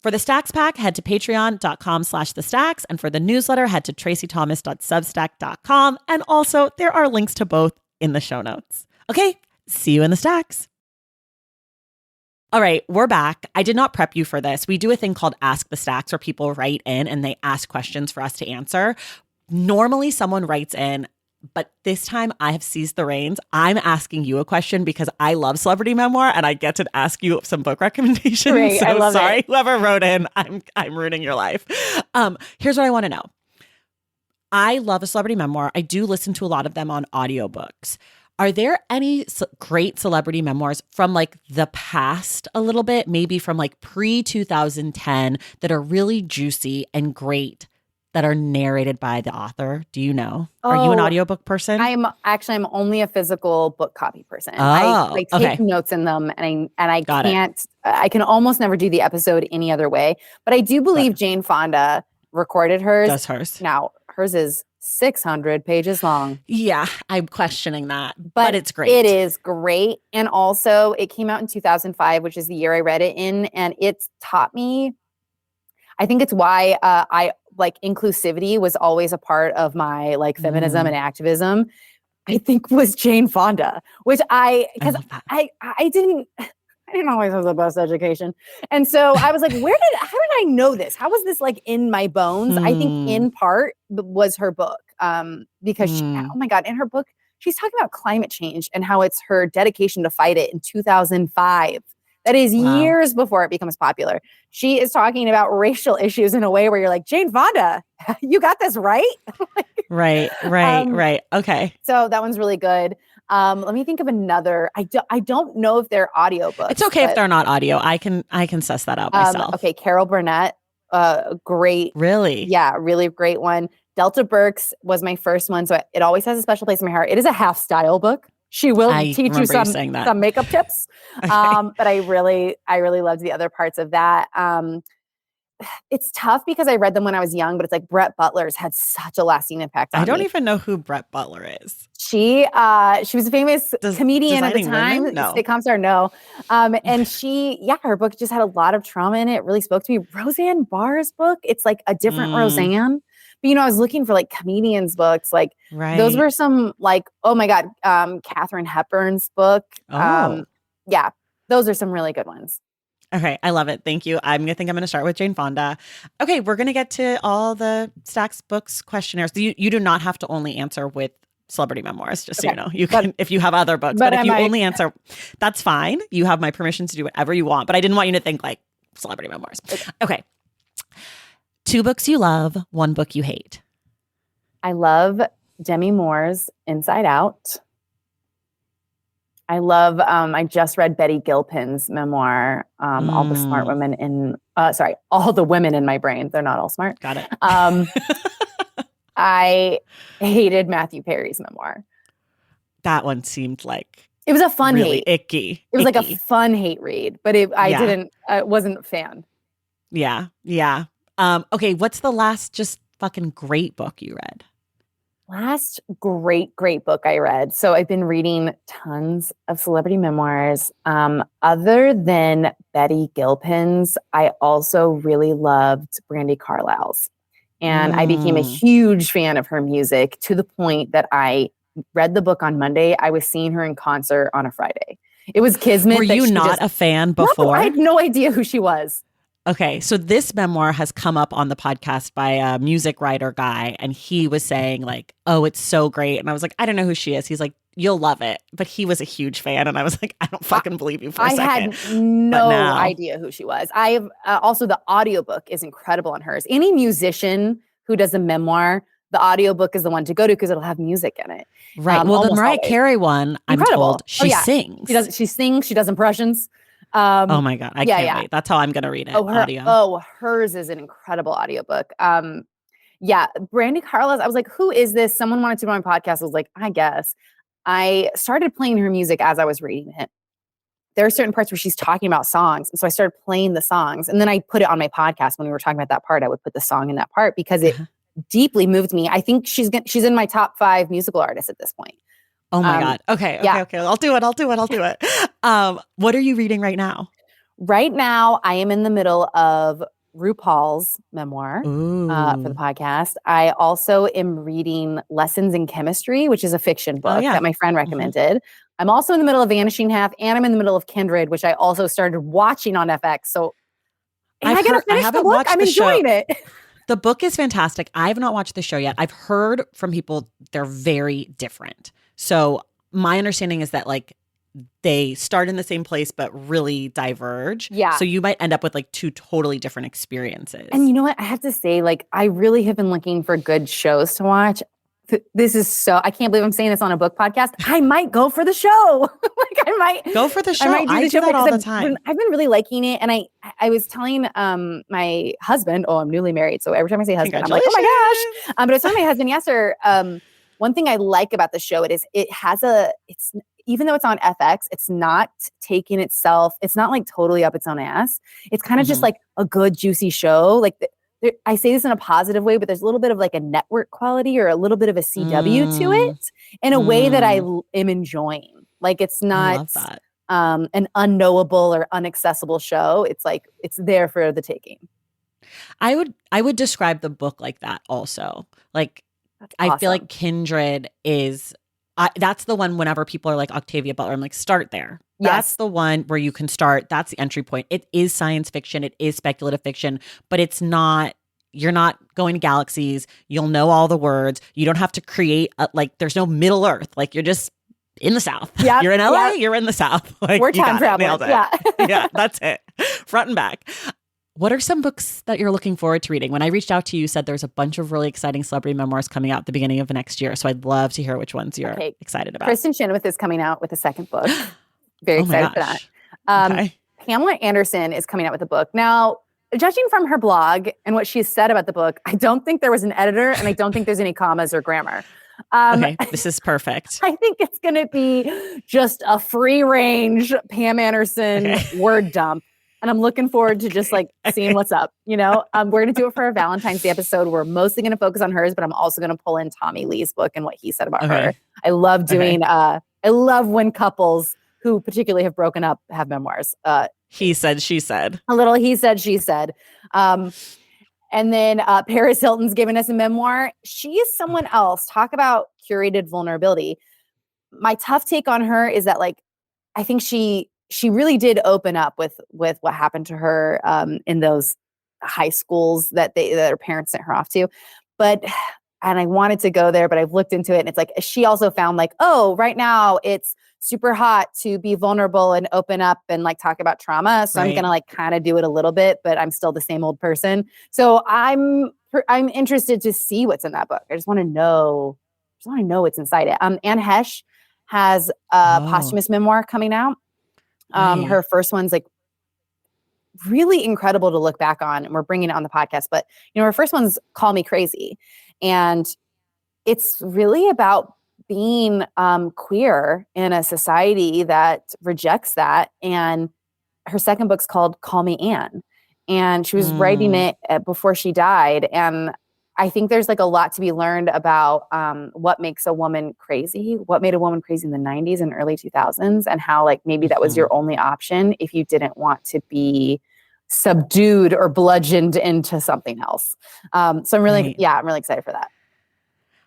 S1: For the Stacks Pack, head to patreon.com/thestacks. And for the newsletter, head to traceythomas.substack.com. And also, there are links to both in the show notes. Okay, see you in the Stacks. All right, we're back. I did not prep you for this. We do a thing called Ask the Stacks where people write in and they ask questions for us to answer. Normally, someone writes in, but this time I have seized the reins. I'm asking you a question because I love celebrity memoir and I get to ask you some book recommendations.
S2: Great,
S1: so
S2: I love
S1: sorry,
S2: it.
S1: whoever wrote in, I'm ruining your life. Here's what I want to know. I love a celebrity memoir. I do listen to a lot of them on audiobooks. Are there any great celebrity memoirs from like the past a little bit, maybe from like pre-2010 that are really juicy and great, that are narrated by the author? Do you know? Are you an audiobook person?
S2: I'm only a physical book copy person.
S1: Oh,
S2: I take
S1: okay.
S2: notes in them, and I
S1: Got
S2: can't. I can almost never do the episode any other way. But I do believe Jane Fonda recorded hers.
S1: Does hers.
S2: Now hers is 600 pages long.
S1: Yeah, I'm questioning that, but it's great.
S2: It is great, and also it came out in 2005, which is the year I read it in, and it's taught me. I think it's why I like inclusivity was always a part of my like feminism and activism. I think was Jane Fonda, which I didn't always have the best education. And so I was like, how did I know this? How was this like in my bones? I think in part was her book. Because she, oh my God, in her book, she's talking about climate change and how it's her dedication to fight it in 2005. That is years before it becomes popular. She is talking about racial issues in a way where you're like, Jane Fonda, you got this right?
S1: Right. Okay.
S2: So that one's really good. Let me think of another. I don't know if they're audiobooks.
S1: It's okay if they're not audio. I can suss that out myself.
S2: Okay, Carol Burnett, great.
S1: Really?
S2: Yeah, really great one. Delta Burke's was my first one, so it always has a special place in my heart. It is a half style book. She will teach you some makeup tips.
S1: Okay.
S2: But I really loved the other parts of that. It's tough because I read them when I was young, but it's like Brett Butler's had such a lasting impact on me.
S1: I don't even know who Brett Butler is.
S2: She was a famous comedian at the time.
S1: No.
S2: Sitcom star, no. And her book just had a lot of trauma in it. It really spoke to me. Roseanne Barr's book, it's like a different Roseanne. But, I was looking for like comedians' books. Like those were some like, oh my God, Katharine Hepburn's book. Yeah, those are some really good ones.
S1: Okay, I love it. Thank you. I'm going to start with Jane Fonda. Okay, we're going to get to all the Stacks Books questionnaires. You do not have to only answer with celebrity memoirs, just so you know. You can, if you have other books, but if you only answer, that's fine. You have my permission to do whatever you want, but I didn't want you to think like celebrity memoirs. Okay. 2 books you love, 1 book you hate.
S2: I love Demi Moore's Inside Out. I love, I just read Betty Gilpin's memoir, All the Smart Women in, All the Women in My Brain. They're not all smart.
S1: Got it.
S2: I hated Matthew Perry's memoir.
S1: that one seemed like
S2: it was a fun
S1: really
S2: hate.
S1: icky.
S2: It was like a fun hate read, but I wasn't a fan.
S1: Yeah. Yeah. Okay. What's the last just fucking great book you read?
S2: Last great book I read. So I've been reading tons of celebrity memoirs. Other than Betty Gilpin's, I also really loved Brandi Carlile's. And I became a huge fan of her music to the point that I read the book on Monday. I was seeing her in concert on a Friday. It was kismet.
S1: Were you not a fan before?
S2: No, I had no idea who she was.
S1: Okay, so this memoir has come up on the podcast by a music writer guy, and he was saying like, oh, it's so great. And I was like, I don't know who she is. He's like, you'll love it. But he was a huge fan, and I was like, I don't fucking believe you for a second.
S2: I had no idea who she was. I have also the audiobook is incredible on hers. Any musician who does a memoir, the audiobook is the one to go to because it'll have music in it.
S1: Right. Well, the Mariah Carey one, incredible. I'm told she sings.
S2: She sings. She does impressions.
S1: Oh my God. I can't wait. That's how I'm going to read it.
S2: Audio. Hers is an incredible audiobook. Brandi Carlile's, I was like, who is this? Someone wanted to be on my podcast. I was like, I guess. I started playing her music as I was reading it. There are certain parts where she's talking about songs. And so I started playing the songs. And then I put it on my podcast. When we were talking about that part, I would put the song in that part because it deeply moved me. I think she's in my top 5 musical artists at this point.
S1: Oh my God. Okay. I'll do it. What are you reading right now?
S2: Right now, I am in the middle of RuPaul's memoir for the podcast. I also am reading Lessons in Chemistry, which is a fiction book that my friend recommended. I'm also in the middle of Vanishing Half, and I'm in the middle of Kindred, which I also started watching on FX. So I gotta finish the book. I'm enjoying it.
S1: The book is fantastic. I have not watched the show yet. I've heard from people they're very different. So my understanding is that like they start in the same place but really diverge.
S2: Yeah.
S1: So you might end up with like 2 totally different experiences.
S2: And you know what? I have to say, like, I really have been looking for good shows to watch. This is so, I can't believe I'm saying this on a book podcast. I might go for the show. Like I might
S1: go for the show. I do that all the time.
S2: I've been really liking it. And I was telling my husband, I'm newly married. So every time I say husband, I'm like, oh my gosh. But I was telling my husband yesterday, one thing I like about the show it's even though it's on FX, it's not taking itself, it's not like totally up its own ass. It's kind of just like a good, juicy show. Like I say this in a positive way, but there's a little bit of like a network quality or a little bit of a CW to it in a way that I am enjoying. Like it's not an unknowable or unaccessible show. It's like, it's there for the taking.
S1: I would describe the book like that also. Like, I feel like Kindred is, that's the one whenever people are like Octavia Butler, I'm like, start there.
S2: Yes.
S1: That's the one where you can start. That's the entry point. It is science fiction. It is speculative fiction, but it's not, you're not going to galaxies. You'll know all the words. You don't have to create, there's no Middle Earth. Like you're just in the South.
S2: Yep,
S1: you're in LA, you're in the South. Like,
S2: we're time travelers. Yeah.
S1: Yeah, that's it. Front and back. What are some books that you're looking forward to reading? When I reached out to you, you said there's a bunch of really exciting celebrity memoirs coming out at the beginning of the next year. So I'd love to hear which ones you're excited about.
S2: Kristen Chenoweth is coming out with a second book. Very excited for that. Pamela Anderson is coming out with a book. Now, judging from her blog and what she said about the book, I don't think there was an editor and I don't think there's any commas or grammar.
S1: Okay, this is perfect.
S2: I think it's going to be just a free range Pam Anderson word dump. And I'm looking forward to just like seeing what's up. You know, we're going to do it for our Valentine's Day episode. We're mostly going to focus on hers, but I'm also going to pull in Tommy Lee's book and what he said about her. I love doing, I love when couples who particularly have broken up have memoirs.
S1: He said, she said.
S2: A little he said, she said. And then Paris Hilton's giving us a memoir. She is someone else. Talk about curated vulnerability. My tough take on her is that like, I think she really did open up with what happened to her in those high schools that her parents sent her off to. And I wanted to go there, but I've looked into it and it's like, she also found like, oh, right now it's super hot to be vulnerable and open up and like talk about trauma. So I'm going to like kind of do it a little bit, but I'm still the same old person. So I'm interested to see what's in that book. I just want to know what's inside it. Anne Hesh has a posthumous memoir coming out. Her first one's like really incredible to look back on, and we're bringing it on the podcast. But you know, her first one's "Call Me Crazy," and it's really about being queer in a society that rejects that. And her second book's called Call Me Anne. And she was writing it before she died. And I think there's like a lot to be learned about what makes a woman crazy, what made a woman crazy in the 90s and early 2000s, and how like maybe that was your only option if you didn't want to be subdued or bludgeoned into something else. So I'm really excited for that.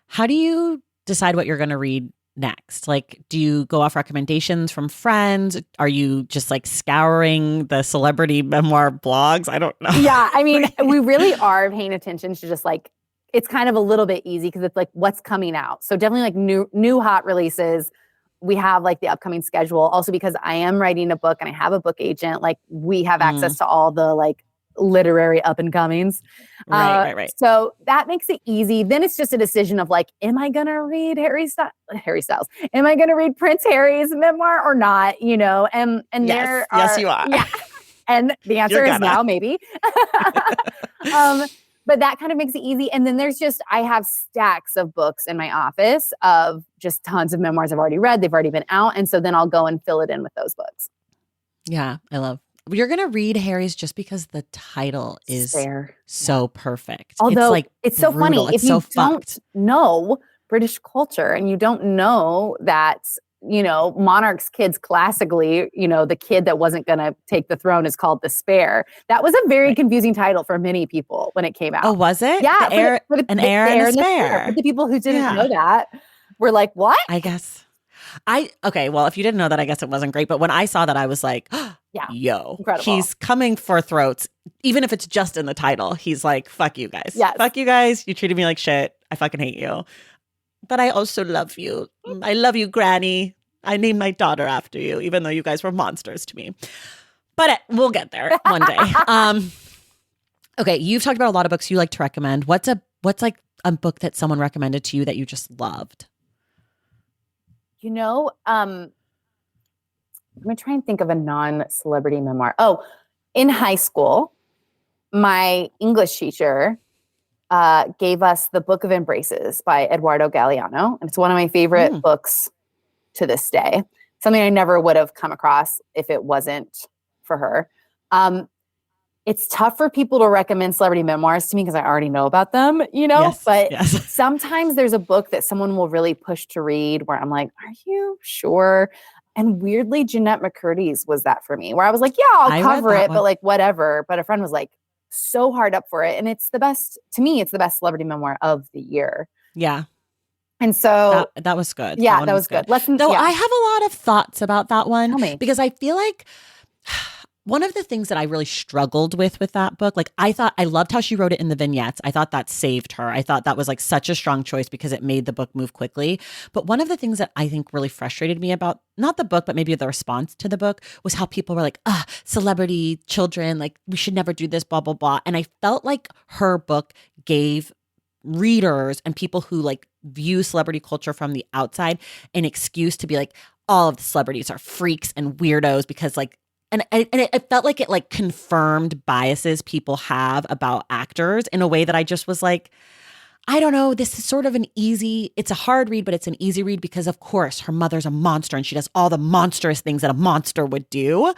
S1: How do you decide what you're going to read next? Like, do you go off recommendations from friends? Are you just like scouring the celebrity memoir blogs? I don't know.
S2: Yeah, I mean, we really are paying attention to just like, it's kind of a little bit easy because it's like what's coming out. So definitely like new hot releases. We have like the upcoming schedule. Also because I am writing a book and I have a book agent, like we have access to all the like literary up and comings.
S1: Right.
S2: So that makes it easy. Then it's just a decision of like, am I going to read Harry Styles? Am I going to read Prince Harry's memoir or not? You know, and
S1: yes, you are.
S2: Yeah. And the answer is now, maybe. But that kind of makes it easy. And then I have stacks of books in my office of just tons of memoirs I've already read. They've already been out. And so then I'll go and fill it in with those books.
S1: Yeah, I love. You're going to read Harry's just because the title is so perfect.
S2: Although
S1: it's
S2: so
S1: brutal.
S2: Funny. If you don't know British culture and you don't know that, you know, monarchs' kids classically, you know, the kid that wasn't going to take the throne is called the Spare. That was a very confusing title for many people when it came out.
S1: Oh, was it?
S2: Yeah.
S1: The heir and the Spare.
S2: But the people who didn't know that were like, what?
S1: I guess. Well, if you didn't know that, I guess it wasn't great. But when I saw that, I was like, yo,
S2: incredible.
S1: He's coming for throats. Even if it's just in the title, he's like, fuck you guys.
S2: Yes.
S1: Fuck you guys. You treated me like shit. I fucking hate you. But I also love you. I love you, Granny. I named my daughter after you, even though you guys were monsters to me. But we'll get there one day. Okay, you've talked about a lot of books you like to recommend. What's like a book that someone recommended to you that you just loved?
S2: You know, I'm going to try and think of a non-celebrity memoir. Oh, in high school, my English teacher gave us The Book of Embraces by Eduardo Galeano. And it's one of my favorite books to this day. Something I never would have come across if it wasn't for her. It's tough for people to recommend celebrity memoirs to me because I already know about them, you know, sometimes there's a book that someone will really push to read where I'm like, are you sure? And weirdly, Jeanette McCurdy's was that for me, where I was like, yeah, I'll cover it, but like whatever. But a friend was like so hard up for it. And it's the best, to me, it's the best celebrity memoir of the year.
S1: Yeah.
S2: And so
S1: that was good.
S2: Yeah, that was good.
S1: I have a lot of thoughts about that one.
S2: Tell me.
S1: Because I feel like one of the things that I really struggled with that book, like I loved how she wrote it in the vignettes. I thought that saved her. I thought that was like such a strong choice because it made the book move quickly. But one of the things that I think really frustrated me about not the book, but maybe the response to the book was how people were like, celebrity children, like we should never do this, blah, blah, blah. And I felt like her book gave readers and people who like view celebrity culture from the outside an excuse to be like, all of the celebrities are freaks and weirdos because like, and it felt like it like confirmed biases people have about actors in a way that I just was like, I don't know, this is sort of it's a hard read, but it's an easy read because of course her mother's a monster and she does all the monstrous things that a monster would do.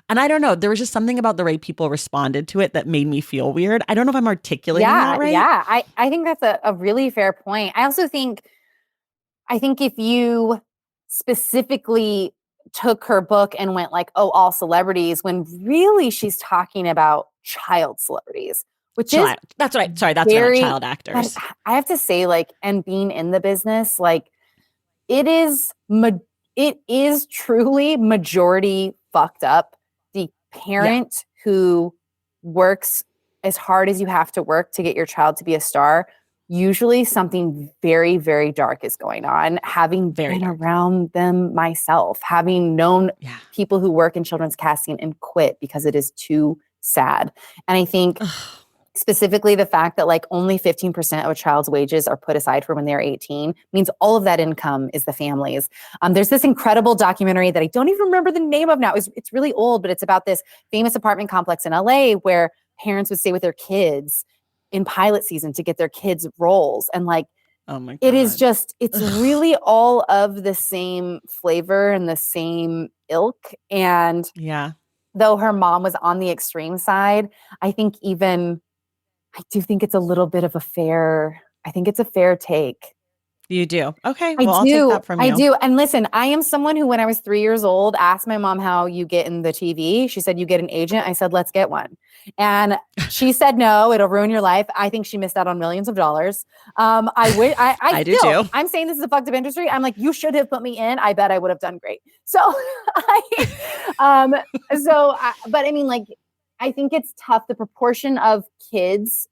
S1: And I don't know, there was just something about the way people responded to it that made me feel weird. I don't know if I'm articulating that right.
S2: Yeah, I think that's a really fair point. I think if you specifically took her book and went like, oh, all celebrities, when really she's talking about child celebrities, which is
S1: that's right. Sorry, that's very, child actors.
S2: I have to say, like, and being in the business, like, it is truly majority fucked up. The parent who works as hard as you have to work to get your child to be a star, usually something very, very dark is going on. Having been around them myself, having known people who work in children's casting and quit because it is too sad. And I think specifically the fact that like only 15% of a child's wages are put aside for when they're 18 means all of that income is the family's. There's this incredible documentary that I don't even remember the name of now. It's really old, but it's about this famous apartment complex in LA where parents would stay with their kids in pilot season to get their kids roles. And like
S1: Oh my God.
S2: It is just, it's really all of the same flavor and the same ilk. And
S1: yeah,
S2: though her mom was on the extreme side, I do think it's a little bit of I think it's a fair take.
S1: you do. Okay.
S2: I
S1: Well, I'll take
S2: do.
S1: that from
S2: I
S1: you.
S2: do. And listen, I am someone who, when I was 3 years old, asked my mom how you get in the TV. She said, you get an agent. I said, let's get one. And she said, no, it'll ruin your life. I think she missed out on millions of dollars. I
S1: do
S2: still,
S1: too.
S2: I'm saying this is a fucked up industry. I'm like, you should have put me in. I bet I would have done great. So, but I mean, like, I think it's tough. The proportion of kids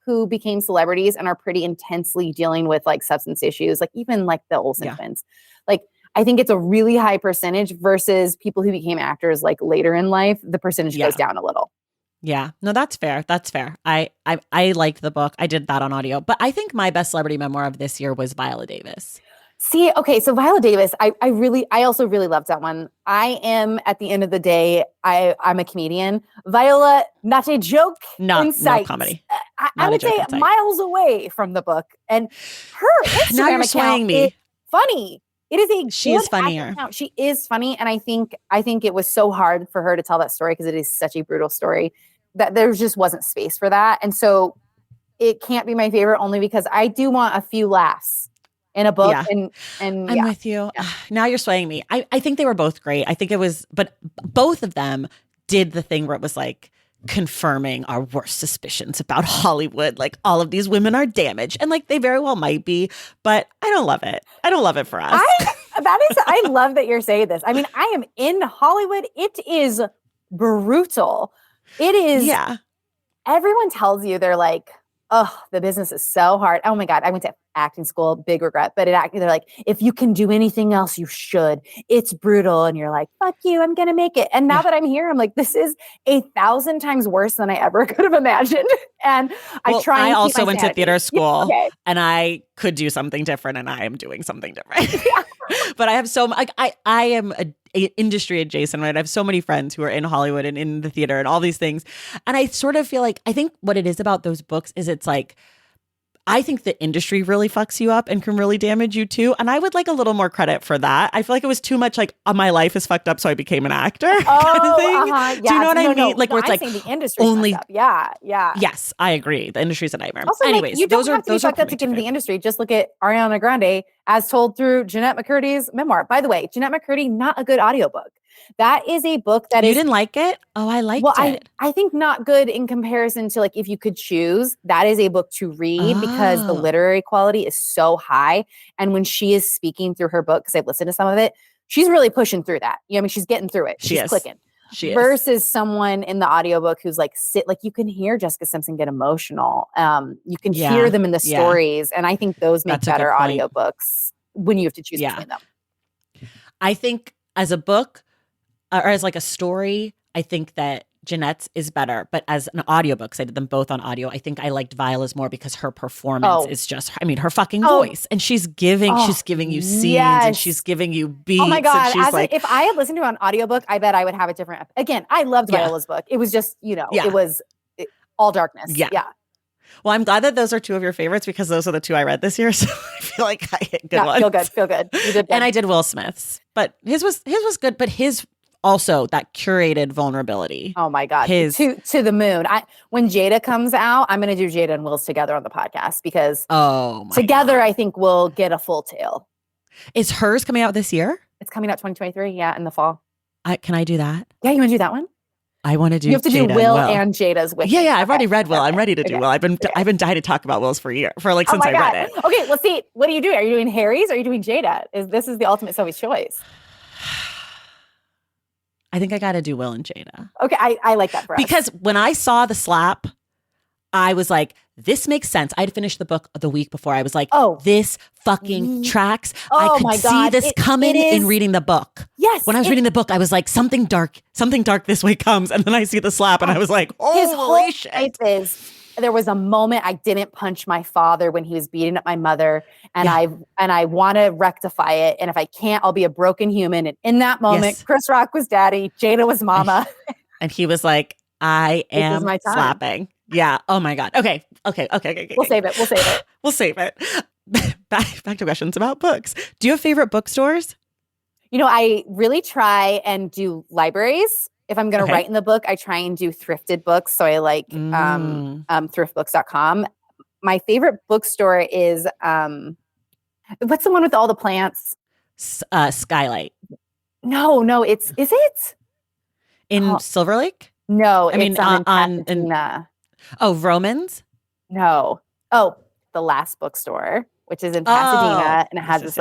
S2: who became celebrities and are pretty intensely dealing with like substance issues, like even like the Olsen twins. Like, I think it's a really high percentage versus people who became actors like later in life. The percentage goes down a little.
S1: Yeah. No, that's fair. That's fair. I liked the book. I did that on audio, but I think my best celebrity memoir of this year was Viola Davis.
S2: See, okay, so Viola Davis, I also really loved that one. I am, at the end of the day, I'm a comedian. Viola, not a joke in sight.
S1: No comedy.
S2: I would say miles away from the book. And her Instagram account is funny. It is
S1: she is funnier.
S2: Account. She is funny, and I think it was so hard for her to tell that story because it is such a brutal story that there just wasn't space for that. And so it can't be my favorite only because I do want a few laughs in a book. And
S1: I'm with you. Yeah. Now you're swaying me. I think they were both great. I think it was, but both of them did the thing where it was like confirming our worst suspicions about Hollywood. Like, all of these women are damaged, and like they very well might be, but I don't love it. I don't love it for us.
S2: I love that you're saying this. I mean, I am in Hollywood. It is brutal. It is.
S1: Yeah.
S2: Everyone tells you, they're like, oh, the business is so hard. Oh my God. I went to acting school, big regret, but they're like, if you can do anything else, you should. It's brutal. And you're like, fuck you, I'm going to make it. And now that I'm here, I'm like, this is 1,000 times worse than I ever could have imagined. And I
S1: also went to theater school and I could do something different, and I am doing something different. But I have I am industry adjacent, right? I have so many friends who are in Hollywood and in the theater and all these things. And I sort of feel like, I think what it is about those books is it's like, I think the industry really fucks you up and can really damage you too. And I would like a little more credit for that. I feel like it was too much like, my life is fucked up, so I became an actor kind of thing.
S2: Yeah.
S1: Do you know what I mean? Like, where it's like
S2: the industry only. Yeah.
S1: Yes, I agree. The industry's a nightmare.
S2: Also,
S1: anyways,
S2: like, you don't have to be fucked up to get into the industry. Just look at Ariana Grande as told through Jeanette McCurdy's memoir. By the way, Jeanette McCurdy, not a good audiobook. That is a book that
S1: you didn't like it? Oh, I liked it.
S2: I think not good in comparison to, like, if you could choose, that is a book to read because the literary quality is so high. And when she is speaking through her book, because I've listened to some of it, she's really pushing through that. You know, I mean, she's getting through it. She's clicking.
S1: She
S2: versus someone in the audiobook who's like, you can hear Jessica Simpson get emotional. You can hear them in the stories. And I think those make better audiobooks when you have to choose between them.
S1: I think as a book, or as like a story, I think that Jeanette's is better. But as an audiobook, because I did them both on audio, I think I liked Viola's more because her performance is just, I mean, her fucking voice. And she's giving you scenes and she's giving you beats. Oh
S2: my God.
S1: And she's
S2: if I had listened to an audiobook, I bet I would have a different, again, I loved Viola's book. It was just, it was all darkness. Yeah.
S1: Well, I'm glad that those are two of your favorites because those are the two I read this year. So I feel like I hit good ones.
S2: Feel good. You did good.
S1: And I did Will Smith's, but his was good, but his also that curated vulnerability.
S2: Oh my God. To the moon. When Jada comes out, I'm going to do Jada and Will's together on the podcast because together, I think we'll get a full tale.
S1: Is hers coming out this year?
S2: It's coming out 2023. Yeah. In the fall.
S1: Can I do that?
S2: Yeah. You want to do that one?
S1: I want to do.
S2: You have to
S1: Jada
S2: do Will and Jada's with.
S1: Yeah. I've already read Will. I'm ready to do Will. I've been dying to talk about Will's since I read it.
S2: Okay. Let's see. What are you doing? Are you doing Harry's or are you doing Jada? This is the ultimate Sophie's choice.
S1: I think I got to do Will and Jada.
S2: Okay, I like that for us.
S1: Because when I saw the slap, I was like, this makes sense. I'd finished the book the week before. I was like, this fucking tracks. I could see this coming in reading the book.
S2: Yes.
S1: When I was reading the book, I was like, something dark this way comes. And then I see the slap and I was like, holy shit.
S2: There was a moment I didn't punch my father when he was beating up my mother, and I want to rectify it. And if I can't, I'll be a broken human. And in that moment, Chris Rock was daddy, Jada was mama,
S1: and he was like, "I am slapping." Yeah. Oh my God. Okay.
S2: We'll save it.
S1: We'll save it. back to questions about books. Do you have favorite bookstores?
S2: I really try and do libraries. If I'm going to write in the book, I try and do thrifted books. So I like thriftbooks.com. My favorite bookstore is, what's the one with all the plants?
S1: Skylight.
S2: No, is it?
S1: In Silver Lake?
S2: No,
S1: I mean,
S2: it's in Pasadena.
S1: Romans?
S2: No. Oh, the Last Bookstore, which is in Pasadena, and it has this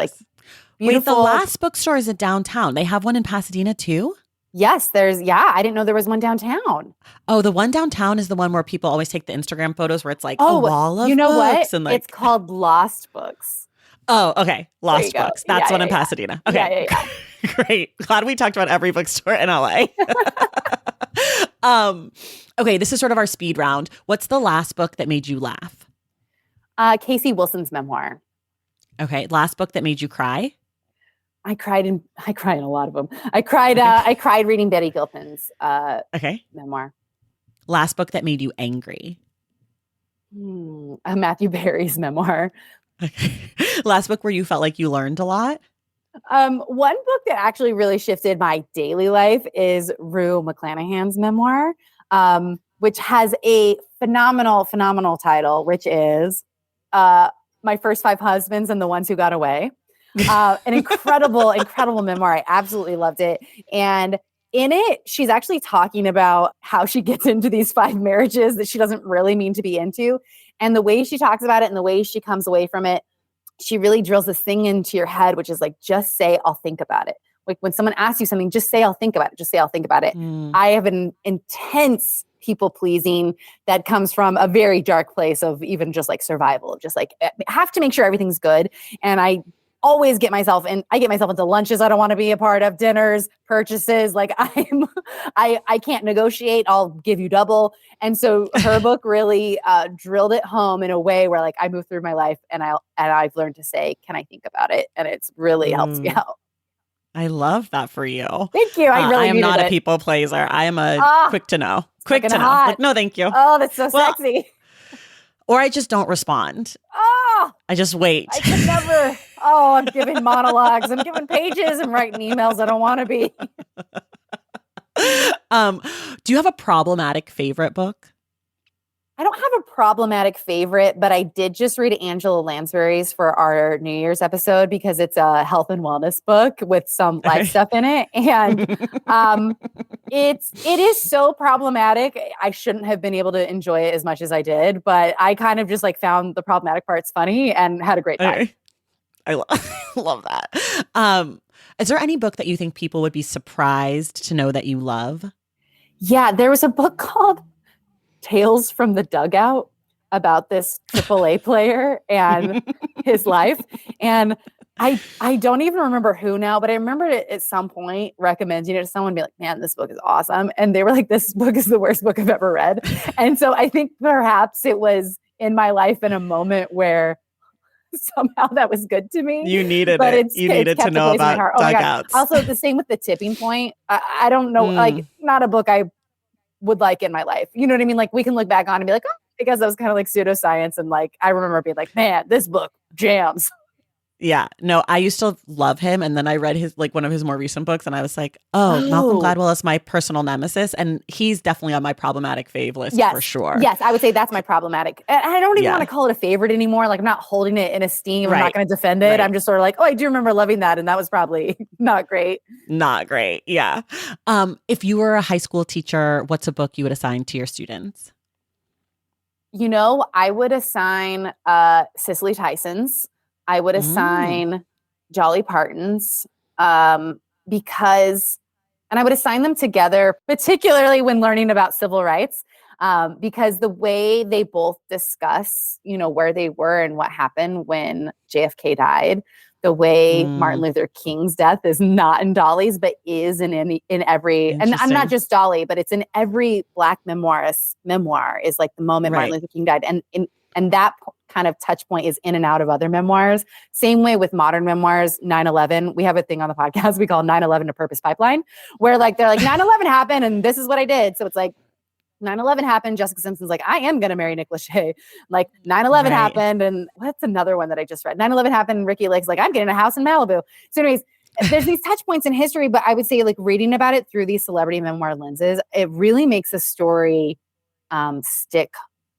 S2: beautiful.
S1: Wait, the Last Bookstore is in downtown. They have one in Pasadena too?
S2: Yes, I didn't know there was one downtown.
S1: Oh, the one downtown is the one where people always take the Instagram photos where it's like a wall of books. And
S2: it's called Lost Books.
S1: Oh, okay. Lost Books. That's one in Pasadena. Okay.
S2: Yeah.
S1: Great. Glad we talked about every bookstore in LA. Okay, this is sort of our speed round. What's the last book that made you laugh?
S2: Casey Wilson's memoir.
S1: Okay, last book that made you cry?
S2: I cry in a lot of them. I cried reading Betty Gilpin's memoir.
S1: Last book that made you angry?
S2: Matthew Berry's memoir.
S1: Okay. Last book where you felt like you learned a lot?
S2: One book that actually really shifted my daily life is Rue McClanahan's memoir, which has a phenomenal title, which is My First 5 Husbands and the Ones Who Got Away. An incredible memoir. I absolutely loved it. And in it, she's actually talking about how she gets into these 5 marriages that she doesn't really mean to be into. And the way she talks about it and the way she comes away from it, she really drills this thing into your head, which is like, just say, I'll think about it. Like when someone asks you something, just say, I'll think about it. Just say, I'll think about it. I have an intense people pleasing that comes from a very dark place of even just like survival, just like I have to make sure everything's good. And I always get myself into lunches I don't want to be a part of, dinners, purchases. Like I can't negotiate. I'll give you double. And so her book really drilled it home in a way where like I move through my life and I've learned to say, can I think about it? And it's really helped me out.
S1: I love that for you.
S2: Thank you. I
S1: am not a people pleaser. I am a quick to know. Quick to know. Like, no, thank you.
S2: Oh, that's so sexy.
S1: Or I just don't respond.
S2: Oh,
S1: I just wait.
S2: I could never. Oh, I'm giving monologues. I'm giving pages. I'm writing emails I don't want to be.
S1: Do you have a problematic favorite book?
S2: I don't have a problematic favorite, but I did just read Angela Lansbury's for our New Year's episode because it's a health and wellness book with some life stuff in it. And it is so problematic. I shouldn't have been able to enjoy it as much as I did, but I kind of just like found the problematic parts funny and had a great time.
S1: Okay. I love that. Is there any book that you think people would be surprised to know that you love? Yeah,
S2: there was a book called Tales from the Dugout about this AAA player and his life. And I don't even remember who now, but I remember it at some point recommending it to someone, be like, man, this book is awesome. And they were like, this book is the worst book I've ever read. And so I think perhaps it was in my life in a moment where somehow that was good to me.
S1: You needed it. You needed to know about dugouts.
S2: Also, the same with The Tipping Point. I don't know, like not a book I would like in my life. You know what I mean? Like we can look back on and be like, oh, I guess that was kind of like pseudoscience. And like, I remember being like, man, this book jams.
S1: Yeah, no, I used to love him. And then I read one of his more recent books and I was like, oh, Malcolm Gladwell is my personal nemesis. And he's definitely on my problematic fave list for sure.
S2: Yes, I would say that's my problematic. And I don't even want to call it a favorite anymore. Like I'm not holding it in esteem. I'm not going to defend it. I'm just sort of like, oh, I do remember loving that. And that was probably not great.
S1: Not great. Yeah. If you were a high school teacher, what's a book you would assign to your students?
S2: You know, I would assign Cicely Tyson's. I would assign Dolly Parton's because, and I would assign them together, particularly when learning about civil rights, because the way they both discuss, you know, where they were and what happened when JFK died, the way Martin Luther King's death is not in Dolly's, but is in every, and I'm not just Dolly, but it's in every Black memoirist memoir is like the moment Martin Luther King died. And that kind of touch point is in and out of other memoirs. Same way with modern memoirs, 9/11. We have a thing on the podcast we call 9/11 to Purpose Pipeline, where like they're like 9/11 happened and this is what I did. So it's like 9/11 happened. Jessica Simpson's like, I am going to marry Nick Lachey. Like 9/11 happened. And what's another one that I just read? 9/11 happened. And Ricky Lake's like, I'm getting a house in Malibu. So anyways, there's these touch points in history, but I would say like reading about it through these celebrity memoir lenses, it really makes a story stick.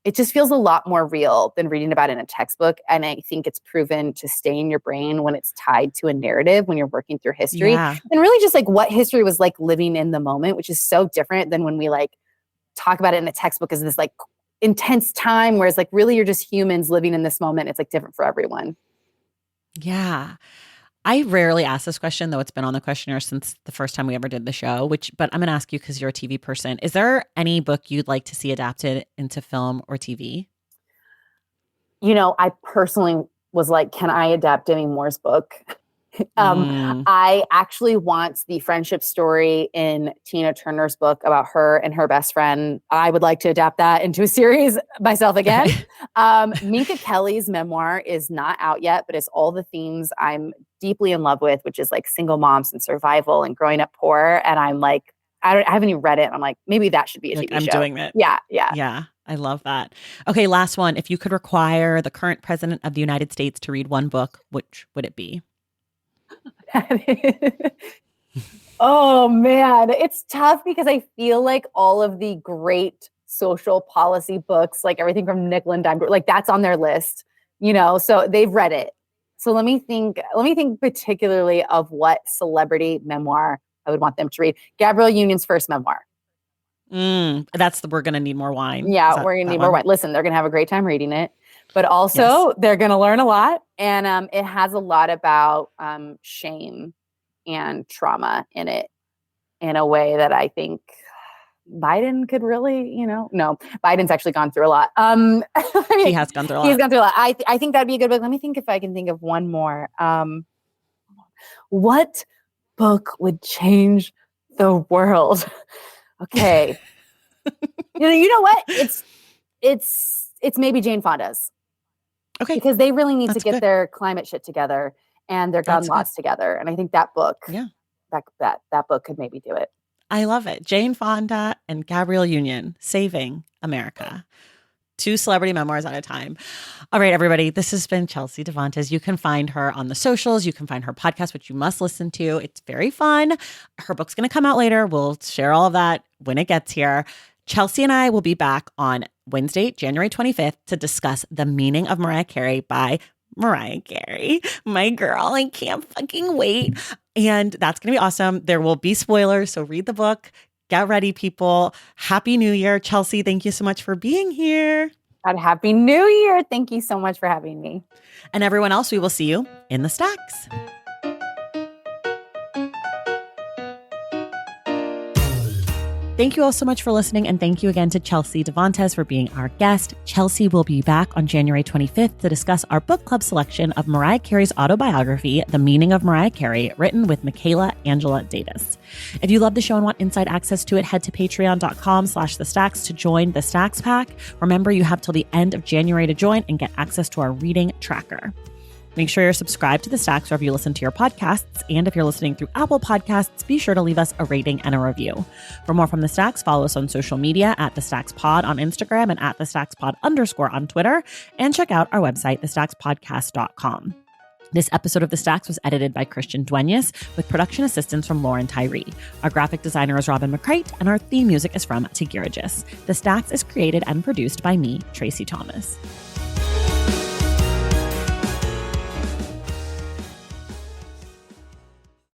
S2: It just feels a lot more real than reading about it in a textbook. And I think it's proven to stay in your brain when it's tied to a narrative, when you're working through history. And really just like what history was like living in the moment, which is so different than when we like talk about it in a textbook as this like intense time, whereas like really you're just humans living in this moment. It's like different for everyone.
S1: Yeah. I rarely ask this question, though it's been on the questionnaire since the first time we ever did the show, but I'm going to ask you because you're a TV person. Is there any book you'd like to see adapted into film or TV?
S2: You know, I personally was like, can I adapt Demi Moore's book? I actually want the friendship story in Tina Turner's book about her and her best friend. I would like to adapt that into a series myself again. Minka Kelly's memoir is not out yet, but it's all the themes I'm deeply in love with, which is like single moms and survival and growing up poor. And I'm like, I haven't even read it. I'm like, maybe that should be a TV show.
S1: I'm doing it.
S2: Yeah.
S1: Yeah. I love that. Okay. Last one. If you could require the current president of the United States to read one book, which would it be?
S2: Oh man, it's tough because I feel like all of the great social policy books, like everything from Nickel and Dime, like that's on their list, you know, so they've read it. So let me think particularly of what celebrity memoir I would want them to read. Gabrielle Union's first memoir.
S1: We're going to need more wine.
S2: Yeah, we're going to need more wine. Listen, they're going to have a great time reading it. But also they're going to learn a lot. And it has a lot about shame and trauma in it in a way that I think Biden could really, no, Biden's actually gone through a lot.
S1: He has gone through a lot.
S2: He's gone through a lot. I think that'd be a good book. Let me think if I can think of one more. What book would change the world? Okay. You know what? It's maybe Jane Fonda's.
S1: Okay.
S2: Because they really need to get their climate shit together and their gun laws together. And I think that book, that book could maybe do it.
S1: I love it. Jane Fonda and Gabrielle Union, saving America. 2 celebrity memoirs at a time. All right, everybody. This has been Chelsea Devantez. You can find her on the socials. You can find her podcast, which you must listen to. It's very fun. Her book's going to come out later. We'll share all of that when it gets here. Chelsea and I will be back on Wednesday, January 25th to discuss The Meaning of Mariah Carey by Mariah Carey, my girl. I can't fucking wait. And that's going to be awesome. There will be spoilers, so read the book. Get ready, people. Happy New Year. Chelsea, thank you so much for being here.
S2: And Happy New Year. Thank you so much for having me.
S1: And everyone else, we will see you in the stacks. Thank you all so much for listening, and thank you again to Chelsea Devantez for being our guest. Chelsea will be back on January 25th to discuss our book club selection of Mariah Carey's autobiography, The Meaning of Mariah Carey, written with Michaela Angela Davis. If you love the show and want inside access to it, head to patreon.com/thestacks to join the Stacks Pack. Remember, you have till the end of January to join and get access to our reading tracker. Make sure you're subscribed to The Stacks wherever you listen to your podcasts. And if you're listening through Apple Podcasts, be sure to leave us a rating and a review. For more from The Stacks, follow us on social media at The Stacks Pod on Instagram and at The Stacks Pod _ on Twitter. And check out our website, thestackspodcast.com. This episode of The Stacks was edited by Christian Duenas with production assistance from Lauren Tyree. Our graphic designer is Robin McCrate, and our theme music is from Tigirigis. The Stacks is created and produced by me, Tracy Thomas.